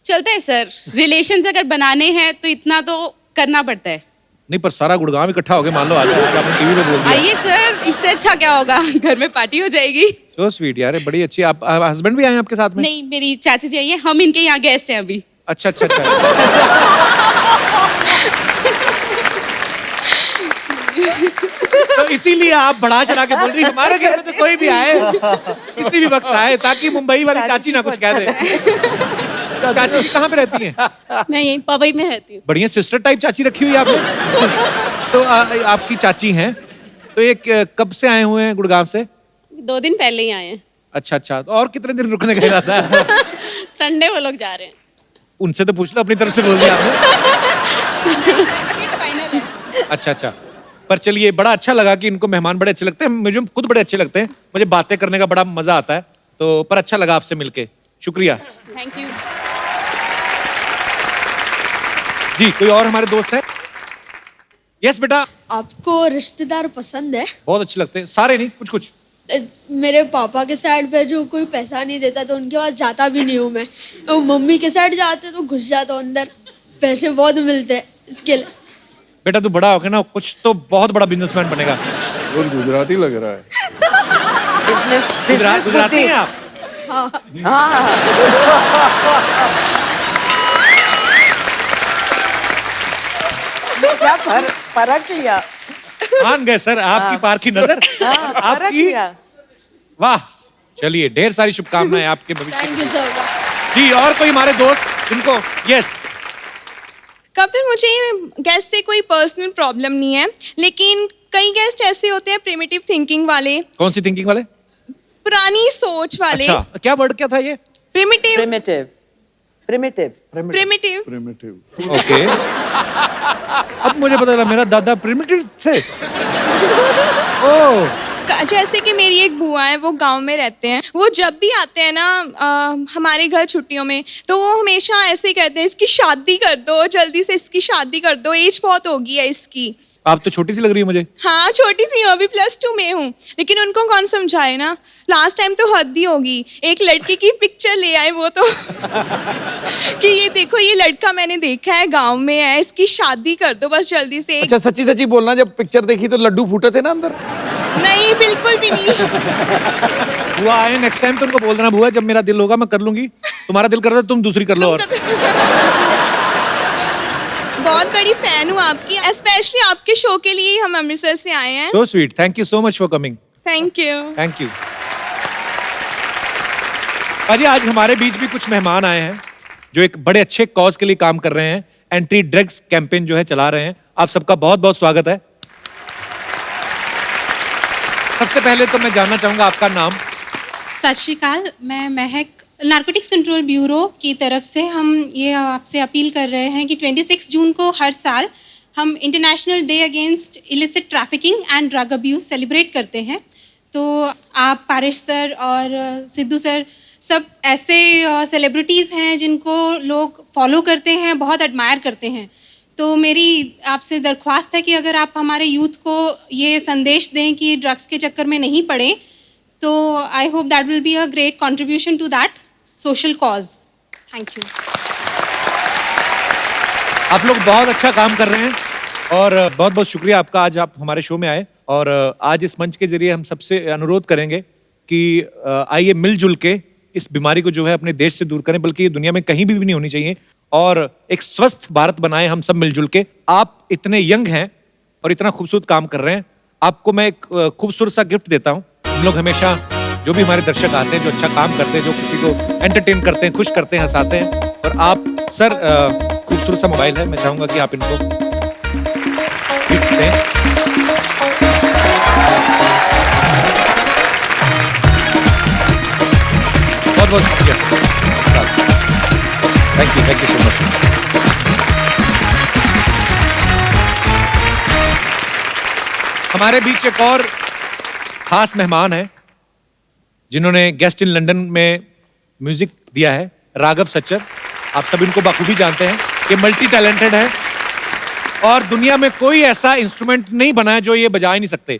चलता है सर, रिलेशंस अगर बनाने हैं तो इतना तो करना पड़ता है। नहीं पर सारा गुड़गांव इकट्ठा हो गए, मान लो आ जाए, आपने टीवी पे बोल दिया। आइए सर, इससे अच्छा क्या होगा, घर में पार्टी हो जाएगी। सो स्वीट यार, बड़ी अच्छी। आप हस्बैंड भी आए हैं आपके साथ में? नहीं, मेरी चाची जी आई है, हम इनके यहाँ गेस्ट हैं अभी। अच्छा अच्छा अच्छा। तो इसीलिए आप बढ़ा चढ़ा के बोल रही हमारे घर में तो कोई भी आए किसी भी वक्त आए, ताकि मुंबई वाली चाची ना कुछ कह दे। चाची जी कहाँ पे रहती हैं? मैं यहीं पवई में रहती हूँ। बढ़िया सिस्टर टाइप चाची रखी हुई है आपने। तो आपकी चाची हैं, तो ये कब से आए हुए हैं गुड़गांव से? 2 दिन पहले ही आए हैं। अच्छा अच्छा, तो और कितने दिन रुकने का इरादा है? संडे वो लोग जा रहे हैं। उनसे तो पूछ लो, अपनी तरफ से बोल दिया आपने। फाइनल है। अच्छा अच्छा, पर चलिए बड़ा अच्छा लगा कि इनको मेहमान बड़े अच्छे लगते हैं, मुझे खुद बड़े अच्छे लगते हैं, मुझे बातें करने का बड़ा मजा आता है। तो पर अच्छा लगा आपसे मिलके, शुक्रिया। Thank you. जी कोई और हमारे दोस्त हैं? यस बेटा। आपको रिश्तेदार पसंद है? बहुत अच्छे लगते हैं, सारे नहीं, कुछ कुछ। मेरे पापा के साइड पे जो कोई पैसा नहीं देता तो उनके पास जाता भी नहीं हूँ मैं। तो मम्मी के साइड जाते तो घुस जाता हूँ अंदर, पैसे बहुत मिलते हैं इसके लिए। बेटा तू बड़ा होगा ना, कुछ तो बहुत बड़ा बिजनेसमैन बनेगा। और गुजराती लग रहा है। बिजनेस गुजराती हैं आप? क्या फर्क लिया? मान गए सर आपकी पारखी नजर। आपकी वाह, चलिए ढेर सारी शुभकामनाएं आपके भविष्य। Thank you sir. जी और कोई हमारे दोस्त जिनको? यस। कपिल, मुझे गेस्ट से कोई पर्सनल प्रॉब्लम नहीं है, लेकिन कई गेस्ट ऐसे होते हैं प्रिमिटिव थिंकिंग वाले। कौन सी थिंकिंग वाले? पुरानी सोच वाले। अच्छा, क्या वर्ड क्या था ये? Primitive. Primitive. Primitive. Primitive. Primitive. Okay. अब मुझे पता चला मेरा दादा प्रिमिटिव थे। ओह। जैसे कि मेरी एक बुआ है, वो गांव में रहते हैं। वो जब भी आते हैं ना हमारे घर छुट्टियों में, तो वो हमेशा ऐसे ही कहते हैं, इसकी शादी कर दो, जल्दी से इसकी शादी कर दो, एज बहुत हो गई है इसकी। आप तो छोटी सी लग रही है मुझे। हाँ छोटी सी हूँ, अभी +2 में हूँ, लेकिन उनको कौन समझाए ना। लास्ट टाइम तो हद ही होगी, एक लड़की की पिक्चर ले आए वो तो कि ये देखो ये लड़का मैंने देखा है, गांव में है, इसकी शादी कर दो बस जल्दी से। अच्छा सच्ची सच्ची बोलना, जब पिक्चर देखी तो लड्डू फूटे थे ना अंदर? नहीं बिल्कुल भी नहीं। बुआ आए नेक्स्ट टाइम तो उनको बोल देना, बुआ जब मेरा दिल होगा मैं कर लूंगी, तुम्हारा दिल करता तुम दूसरी कर लो। और बहुत बड़ी फैन हूँ आपकी, स्पेशली आपके शो के लिए हम अमृतसर से आए हैं। So sweet, thank you so much for coming. Thank you. Thank you. अजी आज हमारे बीच भी कुछ मेहमान आए हैं जो एक बड़े अच्छे कॉज के लिए काम कर रहे हैं, एंटी ड्रग्स कैंपेन जो है चला रहे हैं। आप सबका बहुत बहुत स्वागत है। सबसे पहले तो मैं जानना चाहूंगा आपका नाम। सत श्री अकाल, मैं महक, नारकोटिक्स कंट्रोल ब्यूरो की तरफ से हम ये आपसे अपील कर रहे हैं कि 26 जून को हर साल हम international day against illicit trafficking and drug abuse celebrate करते हैं। तो आप पारिश सर और सिद्धू सर सब ऐसे सेलिब्रिटीज़ हैं जिनको लोग फॉलो करते हैं, बहुत एडमायर करते हैं। तो मेरी आपसे दरख्वास्त है कि अगर आप हमारे यूथ को ये संदेश दें कि ड्रग्स के चक्कर में नहीं पड़े, तो I hope that will be a great contribution to that social cause. Thank you. आप लोग बहुत अच्छा काम कर रहे हैं और बहुत बहुत शुक्रिया आपका, आज आप हमारे शो में आए। और आज इस मंच के जरिए हम सबसे अनुरोध करेंगे कि आइए मिलजुल के इस बीमारी को जो है अपने देश से दूर करें, बल्कि ये दुनिया में कहीं भी नहीं होनी चाहिए, और एक स्वस्थ भारत बनाएं हम सब मिलजुल के। आप इतने यंग हैं और इतना खूबसूरत काम कर रहे हैं, आपको मैं एक खूबसूरत सा गिफ्ट देता हूँ। हम लोग हमेशा जो भी हमारे दर्शक आते हैं, जो अच्छा काम करते हैं, जो किसी को एंटरटेन करते हैं, खुश करते हैं, हंसाते हैं, और आप सर खूबसूरत सा मोबाइल है, मैं चाहूंगा कि आप इनको गिफ्ट दें। बहुत बहुत शुक्रिया, थैंक यू सो मच। हमारे बीच एक और खास मेहमान है जिन्होंने गेस्ट इन लंदन में म्यूजिक दिया है, राघव सच्चर। आप सब इनको बखूबी जानते हैं, ये मल्टी टैलेंटेड है और दुनिया में कोई ऐसा इंस्ट्रूमेंट नहीं बना है जो ये बजा ही नहीं सकते।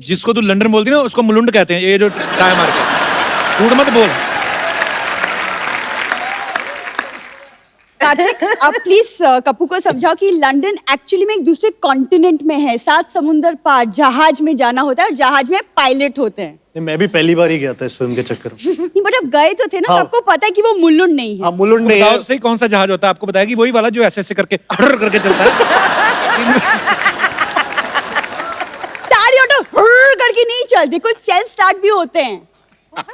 जिसको तू लंदन बोलती ना उसको मुलुंड कहते हैं, ये जो टाइम मार के झूठ मत बोल। कार्तिक, आप प्लीज कप्पू को समझाओ कि लंदन एक्चुअली में एक दूसरे कॉन्टिनेंट में है, 7 समुंदर पार जहाज में जाना होता है और जहाज में पायलट होते हैं। मैं भी पहली बार ही गया था इस फिल्म के चक्कर में। नहीं बट अब गए तो थे ना, हाँ। तो आपको पता है कि वो मुलुंड नहीं है। हाँ, मुलुंड नहीं है। सही कौन सा जहाज होता है आपको बताया कि वही वाला जो ऐसे करके करके चलता है। सारी ऑटो करके नहीं चलते, कुछ सेल्फ स्टार्ट भी होते हैं।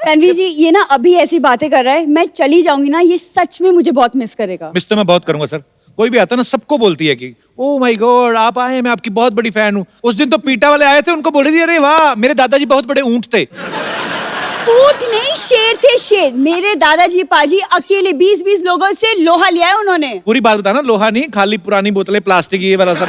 रणवीर जी ये ना अभी ऐसी बातें कर रहा है, मैं चली जाऊंगी ना, ये सच में मुझे बहुत मिस करेगा। मिस तो मैं बहुत करूंगा सर। कोई भी आता है ना सबको बोलती है कि ओ माय गॉड आप आए, मैं आपकी बहुत बड़ी फैन हूँ। उस दिन तो पीटा वाले आए थे, उनको बोल रही थी अरे वाह मेरे दादाजी बहुत बड़े ऊंट थे। ऊंट नहीं शेर थे, शेर। मेरे दादाजी पाजी अकेले 20-20 लोगों से लोहा लिया है उन्होंने। पूरी बात बताना, लोहा नहीं खाली पुरानी बोतलें प्लास्टिक ये वाला सब।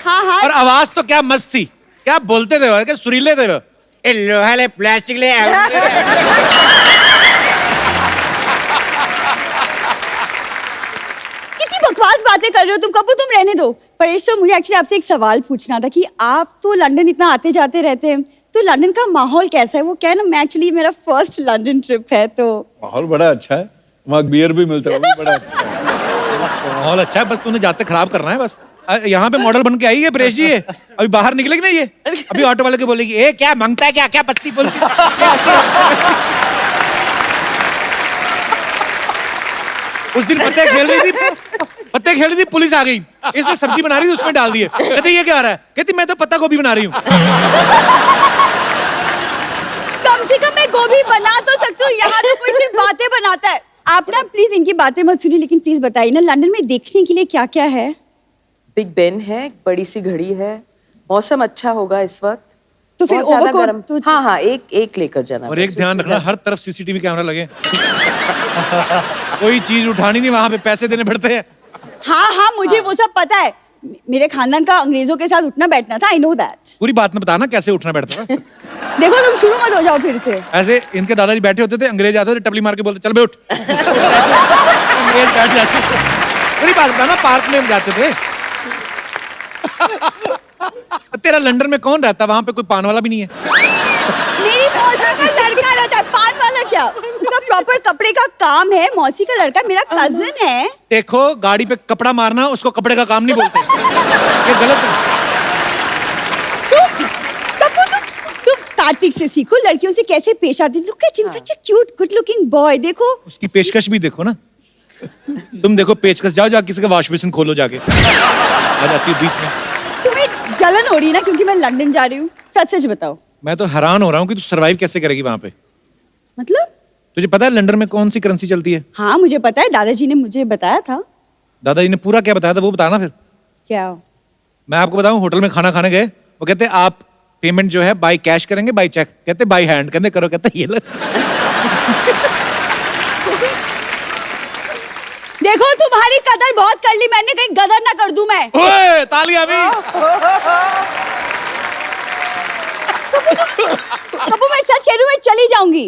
हाँ। और आवाज तो क्या मस्त थी, क्या बोलते थे, क्या सुरीले थे वो। ए लोहा ले प्लास्टिक ले कितनी बकवास बातें कर रहे हो तुम कपूर, तुम रहने दो। परेश सर मुझे एक्चुअली आपसे एक सवाल पूछना था कि आप तो लंदन इतना आते जाते रहते हैं, तो लंदन का माहौल कैसा है? वो क्या है ना, मैं एक्चुअली मेरा फर्स्ट लंदन ट्रिप है तो माहौल बड़ा अच्छा है, वहाँ बियर भी मिलता है, वो भी बड़ा अच्छा है। माहौल अच्छा है, बस तूने जाते खराब करना है बस। यहाँ पे मॉडल बन के आई है प्रेश जी, ये अभी बाहर निकलेगी ना, ये अभी ऑटो वाले को बोलेगी ए क्या मांगता है, क्या क्या पत्ती बोलती उस दिन पत्ते खेल रही थी, पुलिस आ गई, इसने सब्जी बना रही थी उसमें डाल दिए। कहती ये क्या आ रहा है? कहती मैं तो पत्ता गोभी बना रही हूँ। कम से कम मैं गोभी बना तो सकती हूँ, यहाँ तो कोई सिर्फ बातें बनाता है। आप ना प्लीज इनकी बातें मत सुनिए, लेकिन प्लीज बताइए ना लंदन में देखने के लिए क्या क्या है? बिग बेन है, एक बड़ी सी घड़ी है, मौसम अच्छा होगा इस वक्त, तो फिर बहुत ज्यादा ओवरकोट गर्म। तो हाँ एक लेकर जाना। और एक ध्यान रखना, हर तरफ सीसीटीवी कैमरा लगे। कोई चीज उठानी नहीं, वहां पे पैसे देने पड़ते हैं। हाँ मुझे वो सब पता है, मेरे खानदान का अंग्रेजों के साथ उठना बैठना था, आई नो दैट। पूरी बात में बताना कैसे उठना बैठता था। देखो तुम शुरू मत हो जाओ फिर से। ऐसे इनके दादाजी बैठे होते थे, अंग्रेज आते थे टपली मार के बोलते चल बे उठ। अंग्रेज बैठ जाते। पूरी बात बताना, पार्क में जाते थे। तेरा लंदन में कौन रहता? वहां पे कोई पान वाला भी नहीं है। मेरी मौसी का लड़का रहता है, पान वाला क्या? उसका प्रॉपर कपड़े का काम है, मौसी का लड़का मेरा कजिन है। देखो गाड़ी पे कपड़ा मारना उसको कपड़े का काम नहीं बोलते, ये गलत है। तुम कार्तिक से सीखो लड़कियों से कैसे पेश आती। Look at him, such a cute good looking boy. देखो उसकी पेशकश भी देखो ना, तुम देखो पेचकश, जाओ किसी का वॉश बेसिन खोलो जाके, आ जाती है बीच में। तुम्हें जलन हो रही है ना क्योंकि मैं लंदन जा रही हूँ? सच सच बताओ। मैं तो हैरान हो रहा हूँ कि तू सरवाइव कैसे करेगी वहां पे। मतलब? तुझे पता है लंदन में कौन सी करेंसी चलती है? हाँ मुझे पता है, दादाजी ने मुझे बताया था। दादाजी ने पूरा क्या बताया था वो बताना फिर। क्या? मैं आपको बताऊं, होटल में खाना खाने गए, वो कहते आप पेमेंट जो है बाय कैश करेंगे बाय चेक? कहते बाय हैंड। कहते करो, कहते ये लो। देखो तुम्हारी कदर बहुत कर ली मैंने, कहीं गदर ना कर दूं मैं। ओए तालियां भी। कबू मैं सच कह रही हूँ, मैं चली जाऊंगी।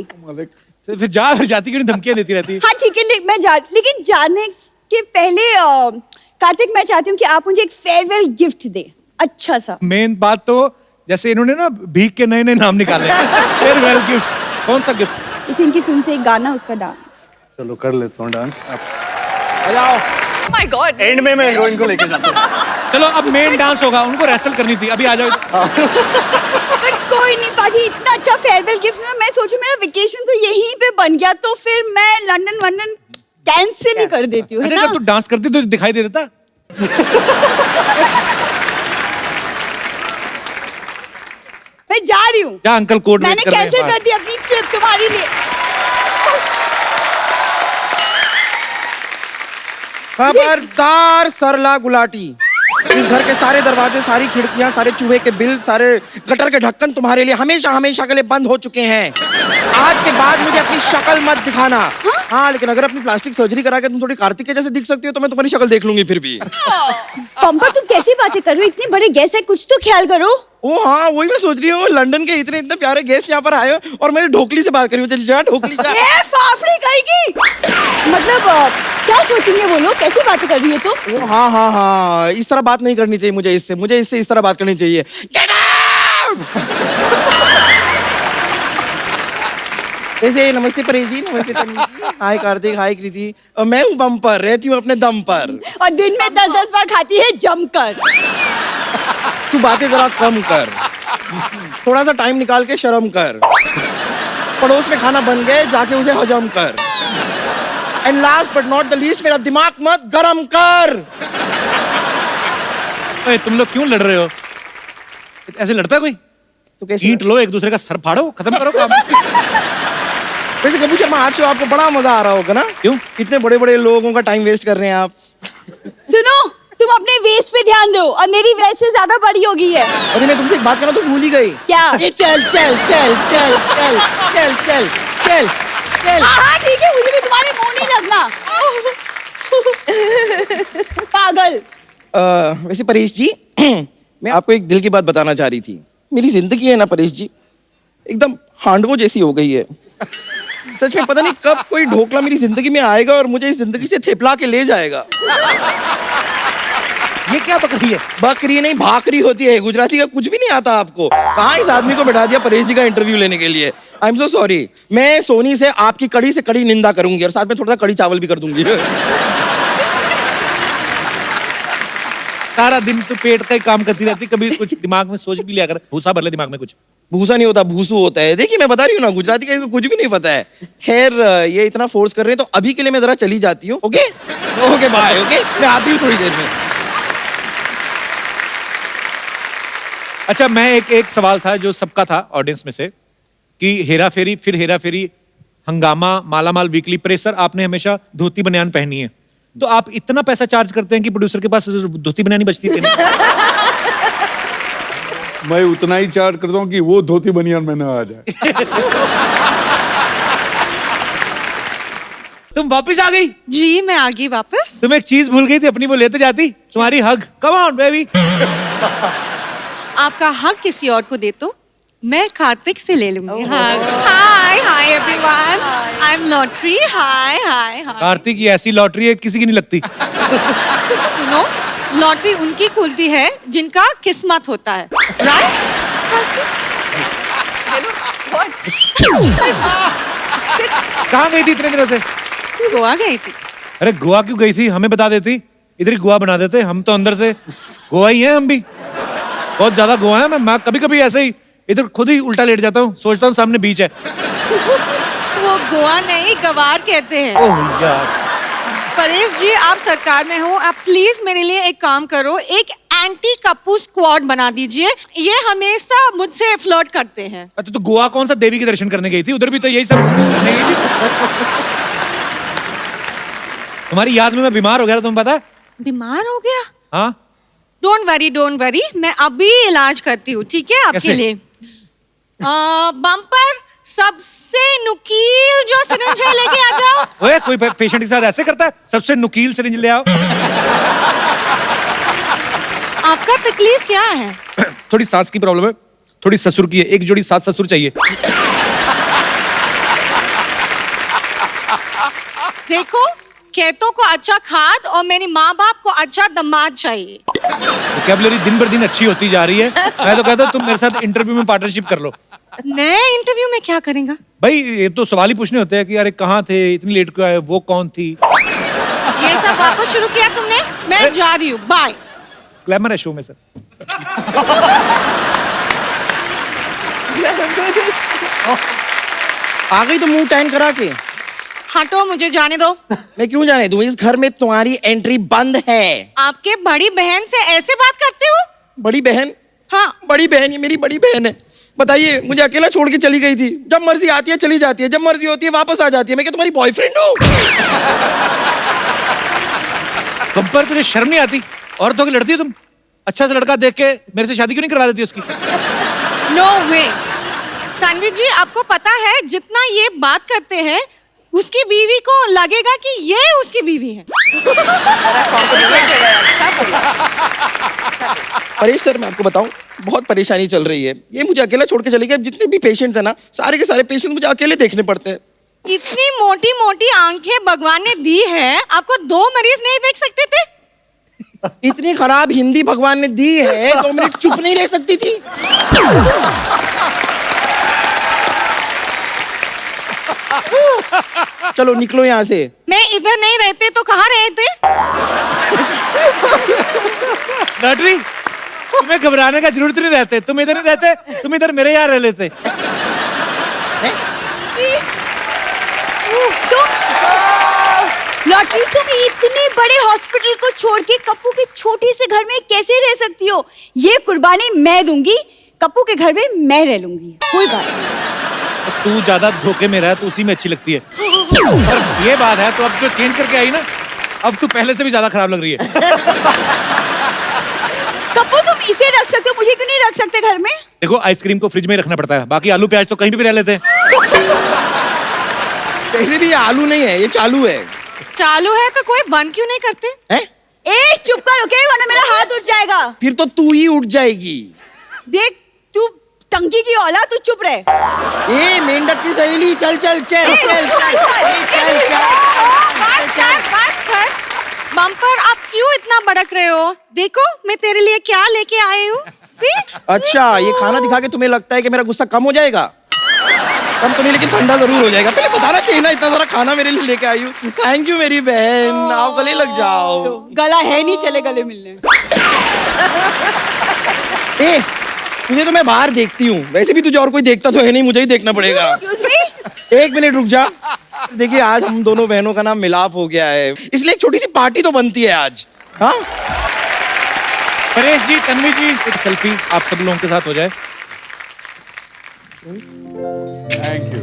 फिर जाती क्यों नहीं, धमकियां देती रहती है। हाँ ठीक है, मैं लेकिन जाने के पहले कार्तिक मैं चाहती हूँ कि आप मुझे एक फेयरवेल गिफ्ट दे, अच्छा सा। मेन बात तो जैसे इन्होंने ना भीख के नए नए नाम निकाले। फेयरवेल गिफ्ट, कौन सा गिफ्ट? इसी इनकी फिल्म से एक गाना, उसका डांस। चलो कर लेता हूँ dance. Oh my God. And में मैं हीरोइन को लेके जाता हूँ। चलो अब मेन डांस होगा, उनको रेसल करनी थी, अभी आ जाओ। कोई नहीं पाजी, इतना अच्छा फेयरवेल गिफ्ट में मैं सोचूं मेरा वेकेशन तो यहीं पे बन गया, तो फिर मैं लंदन कैंसिल ही कर देती हूँ। अच्छा जब तू डांस करती तो दिखाई दे देता। मैं जा रही हूँ। क्या अंकल कोड मैंने कैंसिल कर दी अपनी ट्रिप तुम्हारे लिए। खबरदार सरला गुलाटी, इस घर के सारे दरवाजे, सारी खिड़कियां, सारे चूहे के बिल, सारे गटर के ढक्कन तुम्हारे लिए हमेशा हमेशा के लिए बंद हो चुके हैं। आज के बाद मुझे अपनी शक्ल मत दिखाना। हाँ? हाँ लेकिन अगर अपनी प्लास्टिक सर्जरी करा के तुम थोड़ी कार्तिक के जैसे दिख सकती हो तो मैं तुम्हारी शक्ल देख लूंगी फिर भी। पंपर तुम कैसी बातें कर रहे हो, इतने बड़े गेस्ट है, कुछ तो ख्याल करो। ओ हाँ वही मैं सोच रही हूँ, लंदन के इतने इतने प्यारे गेस्ट यहाँ पर आए हो और मेरी ढोकली से बात करी हो। चल जा ढोकली जा। ए फाफड़ी कहेगी, मतलब क्या सोचेंगे वो लोग, कैसी बातें कर रही हो तुम? ओ हाँ हाँ हाँ, इस तरह बात नहीं करनी चाहिए मुझे इससे इस तरह बात करनी चाहिए। Get out! वैसे नमस्ते परेश जी, नमस्ते तन्वी जी, हाय कार्तिक, हाय कृति। मैं हूँ बम्पर, रहती हूँ अपने दम पर और दिन में 10-10 बार खाती है जमकर। तू बातें जरा कम कर, थोड़ा सा टाइम निकाल के शर्म कर। पड़ोस में खाना बन गए, जाके उसे हजम कर। And last but not the least, मेरा दिमाग मत गरम कर। अरे तुम लोग क्यों लड़ रहे हो? ऐसे लड़ता है कोई? तो कैसे ईंट लो, एक दूसरे का सर फाड़ो, खत्म करो काम। वैसे कपूर शर्मा आज आपको बड़ा मजा आ रहा होगा ना? क्यों? इतने बड़े बड़े लोगों का टाइम वेस्ट कर रहे हैं आप। सुनो, तुम अपने वेस्ट पे ध्यान दो और मेरी वेस्ट से ज्यादा बड़ी हो गई है। अरे मैं तुमसे एक बात करना तो भूल ही गई। क्या? ये चल चल चल चल चल चल चल चल चल। हाँ ठीक है, मुझे भी तुम्हारे मुंह नहीं लगना। पागल। वैसे परेश जी, मैं आपको एक दिल की बात बताना चाह रही थी। मेरी जिंदगी है ना परेश जी, एकदम हांडवो जैसी हो गई है। सच में पता नहीं कब कोई ढोकला मेरी जिंदगी में आएगा और मुझे इस जिंदगी से थेपला के ले जाएगा। ये क्या बकरी है? बकरी नहीं, भाकरी होती है। गुजराती का कुछ भी नहीं आता आपको? कहाँ इस आदमी को बैठा दिया परेश जी का इंटरव्यू लेने के लिए? I am so sorry. मैं सोनी से आपकी कड़ी से कड़ी निंदा करूंगी और साथ में थोड़ा सा कड़ी चावल भी कर दूंगी। सारा दिन तू पेट का ही काम करती रहती, कभी कुछ दिमाग में सोच भी लिया कर। भूसा भर ले दिमाग में कुछ। भूसा नहीं होता, भूसू होता है। देखिए मैं बता रही हूँ ना, गुजराती का इनको कुछ भी नहीं पता है। खैर ये इतना फोर्स कर रहे हैं तो अभी के लिए मैं जरा चली जाती हूँ। Okay okay bye. ओके मैं आती हूँ थोड़ी देर में। अच्छा, मैं एक सवाल था जो सबका था ऑडियंस में से, कि हेरा फेरी, फिर हेरा फेरी, हंगामा, मालामाल वीकली, प्रेशर, आपने हमेशा धोती बनियान पहनी है। तो आप इतना पैसा चार्ज करते हैं कि प्रोड्यूसर के पास धोती बनियान बचती है? मैं उतना ही चार्ज करता हूँ कि वो धोती बनियान में ना आ जाए। तुम वापस आ गई? जी मैं आ गई वापस। तुम एक चीज भूल गई थी, अपनी वो लेते जाती, तुम्हारी हग। Come on baby. आपका हक किसी और को दे तो मैं कार्तिक से ले लूंगी। Hi hi everyone, I am lottery. Hi hi hi. Kartik की ऐसी लॉटरी है किसी की नहीं लगती। सुनो, लॉटरी उनकी खुलती है जिनका किस्मत होता है, राइट? कहाँ गई थी इतने दिनों से? गोवा गई थी। अरे गोवा क्यों गई थी? हमें बता देती, इधर ही गोवा बना देते। हम तो अंदर से गोवा ही हैं, हम भी बहुत ज्यादा गोवा है। मैं कभी कभी ऐसे ही इधर खुद ही उल्टा लेट जाता हूँ, सोचता हूँ सामने बीच है। वो गोवा नहीं, गवार कहते हैं। ओह यार। परेश जी आप सरकार में हो, आप प्लीज मेरे लिए एक काम करो, एक एंटी कप्पू स्क्वाड बना दीजिए। ये हमेशा मुझसे फ्लर्ट करते हैं। अच्छा तो गोवा कौन सा देवी के दर्शन करने गई थी? उधर भी तो यही सब करने गई थी। तुम्हारी याद में मैं बीमार हो गया था, तुम्हें पता है? बीमार हो गया? हाँ। डोंट वरी, मैं अभी इलाज करती हूँ, ठीक है आपके लिए। बम्पर सबसे नुकील जो सिरिंज है लेके आ जाओ। ओए कोई पेशेंट के साथ ऐसे करता है? सबसे नुकील सिरिंज ले आओ। आपका तकलीफ क्या है? थोड़ी सांस की प्रॉब्लम है, थोड़ी ससुर की है। एक जोड़ी सास ससुर चाहिए। देखो, खेतों को अच्छा खाद और मेरी माँ बाप को अच्छा दामाद चाहिए। वोकैबुलरी दिन बर दिन अच्छी होती जा रही है। मैं तो कहता हूँ तुम मेरे साथ इंटरव्यू में पार्टनरशिप कर लो। मैं इंटरव्यू में क्या करेंगे? भाई ये तो सवाल ही पूछने होते हैं कि अरे कहाँ थे, इतनी लेट क्यों आए, वो कौन थी? ये सब वापस शुरू किया तुमने? मैं जा रही हूँ, बाय। ग्लैमर है शो में सर। आ गई तो मुंह टैन करा के। हटो, मुझे जाने दो। मैं क्यों जाने दूं? इस घर में तुम्हारी एंट्री बंद है। आपके बड़ी बहन से ऐसे बात करते हो? बड़ी बहन? हाँ। बड़ी बहन, ये मेरी बड़ी बहन है। बताइए, मुझे अकेला छोड़ के चली गई थी। जब मर्जी आती है चली जाती है, जब मर्जी होती है वापस आ जाती है। मैं क्या तुम्हारी बॉयफ्रेंड हूँ? बम्पर तुझे शर्म नहीं आती? औरतों की लड़ती है तुम? अच्छा सा लड़का देख के मेरे से शादी क्यों नहीं करवा देती उसकी? नो वे। तन्वी जी आपको पता है जितना ये बात करते हैं उसकी बीवी को लगेगा कि ये उसकी बीवी है। परेश सर, मैं आपको बताऊं, बहुत परेशानी चल रही है। ये मुझे अकेला छोड़ के चली गई। जितने भी पेशेंट्स हैं ना, सारे के सारे पेशेंट मुझे अकेले देखने पड़ते हैं। इतनी मोटी मोटी आंखें भगवान ने दी है, आपको 2 मरीज नहीं देख सकते थे? इतनी खराब हिंदी भगवान ने दी है, 2 मिनट चुप नहीं रह सकती थी? चलो निकलो यहाँ से। मैं इधर नहीं रहते तो कहाँ रहते? लॉटरी, तुम्हें घबराने का जरूरत नहीं रहते। तुम इधर नहीं रहते, तुम इधर मेरे यहाँ रह लेते। लॉटरी, तुम इतने बड़े हॉस्पिटल को छोड़ के कप्पू के छोटे से घर में कैसे रह सकती हो? ये कुर्बानी मैं दूंगी, कप्पू के घर में मैं रह लूंगी, कोई बात नहीं। तू ज्यादा धोखे में रह तो उसी में अच्छी लगती है। और ये बात है, तो अब जो चेंज करके आई ना, अब तू पहले से भी ज्यादा खराब लग रही है। कप्पू, तुम इसे रख सकते हो, मुझे क्यों नहीं रख सकते घर में? देखो, आइसक्रीम को फ्रिज में ही रखना पड़ता है, बाकी आलू प्याज तो कहीं भी रह लेते हैं। वैसे भी ये आलू नहीं है, ये चालू है। चालू है तो कोई बंद क्यों नहीं करते? हैं? ए, चुप कर, ओके, वरना मेरा हाथ उठ जाएगा। फिर तो तू ही उठ जाएगी। देख, तू टंकी की औलाद, तू चुप रहे। ए, मेंढक की सहेली, चल चल चल चल चल बस कर। बम्पर, आप क्यों इतना भड़क रहे हो? देखो मैं तेरे लिए क्या लेके आई हूँ। अच्छा, ये खाना दिखा के तुम्हें लगता है कि मेरा गुस्सा कम हो जाएगा? कम तो नहीं, लेकिन ठंडा जरूर हो जाएगा। पहले बताना चाहिए ना, इतना सारा खाना मेरे लिए लेके आई हूँ। थैंक यू मेरी बहन, आप गले लग जाओ। गला है नहीं, चले गले मिलने। ए, तुझे तो मैं बाहर देखती हूँ, वैसे भी तुझे और कोई देखता तो है नहीं, मुझे ही देखना पड़ेगा। एक मिनट रुक जा। देखिए, आज हम दोनों बहनों का नाम मिलाप हो गया है, इसलिए एक छोटी सी पार्टी तो बनती है आज। हाँ, परेश जी, तन्वी जी, एक सेल्फी आप सब लोगों के साथ हो जाए। Thank you.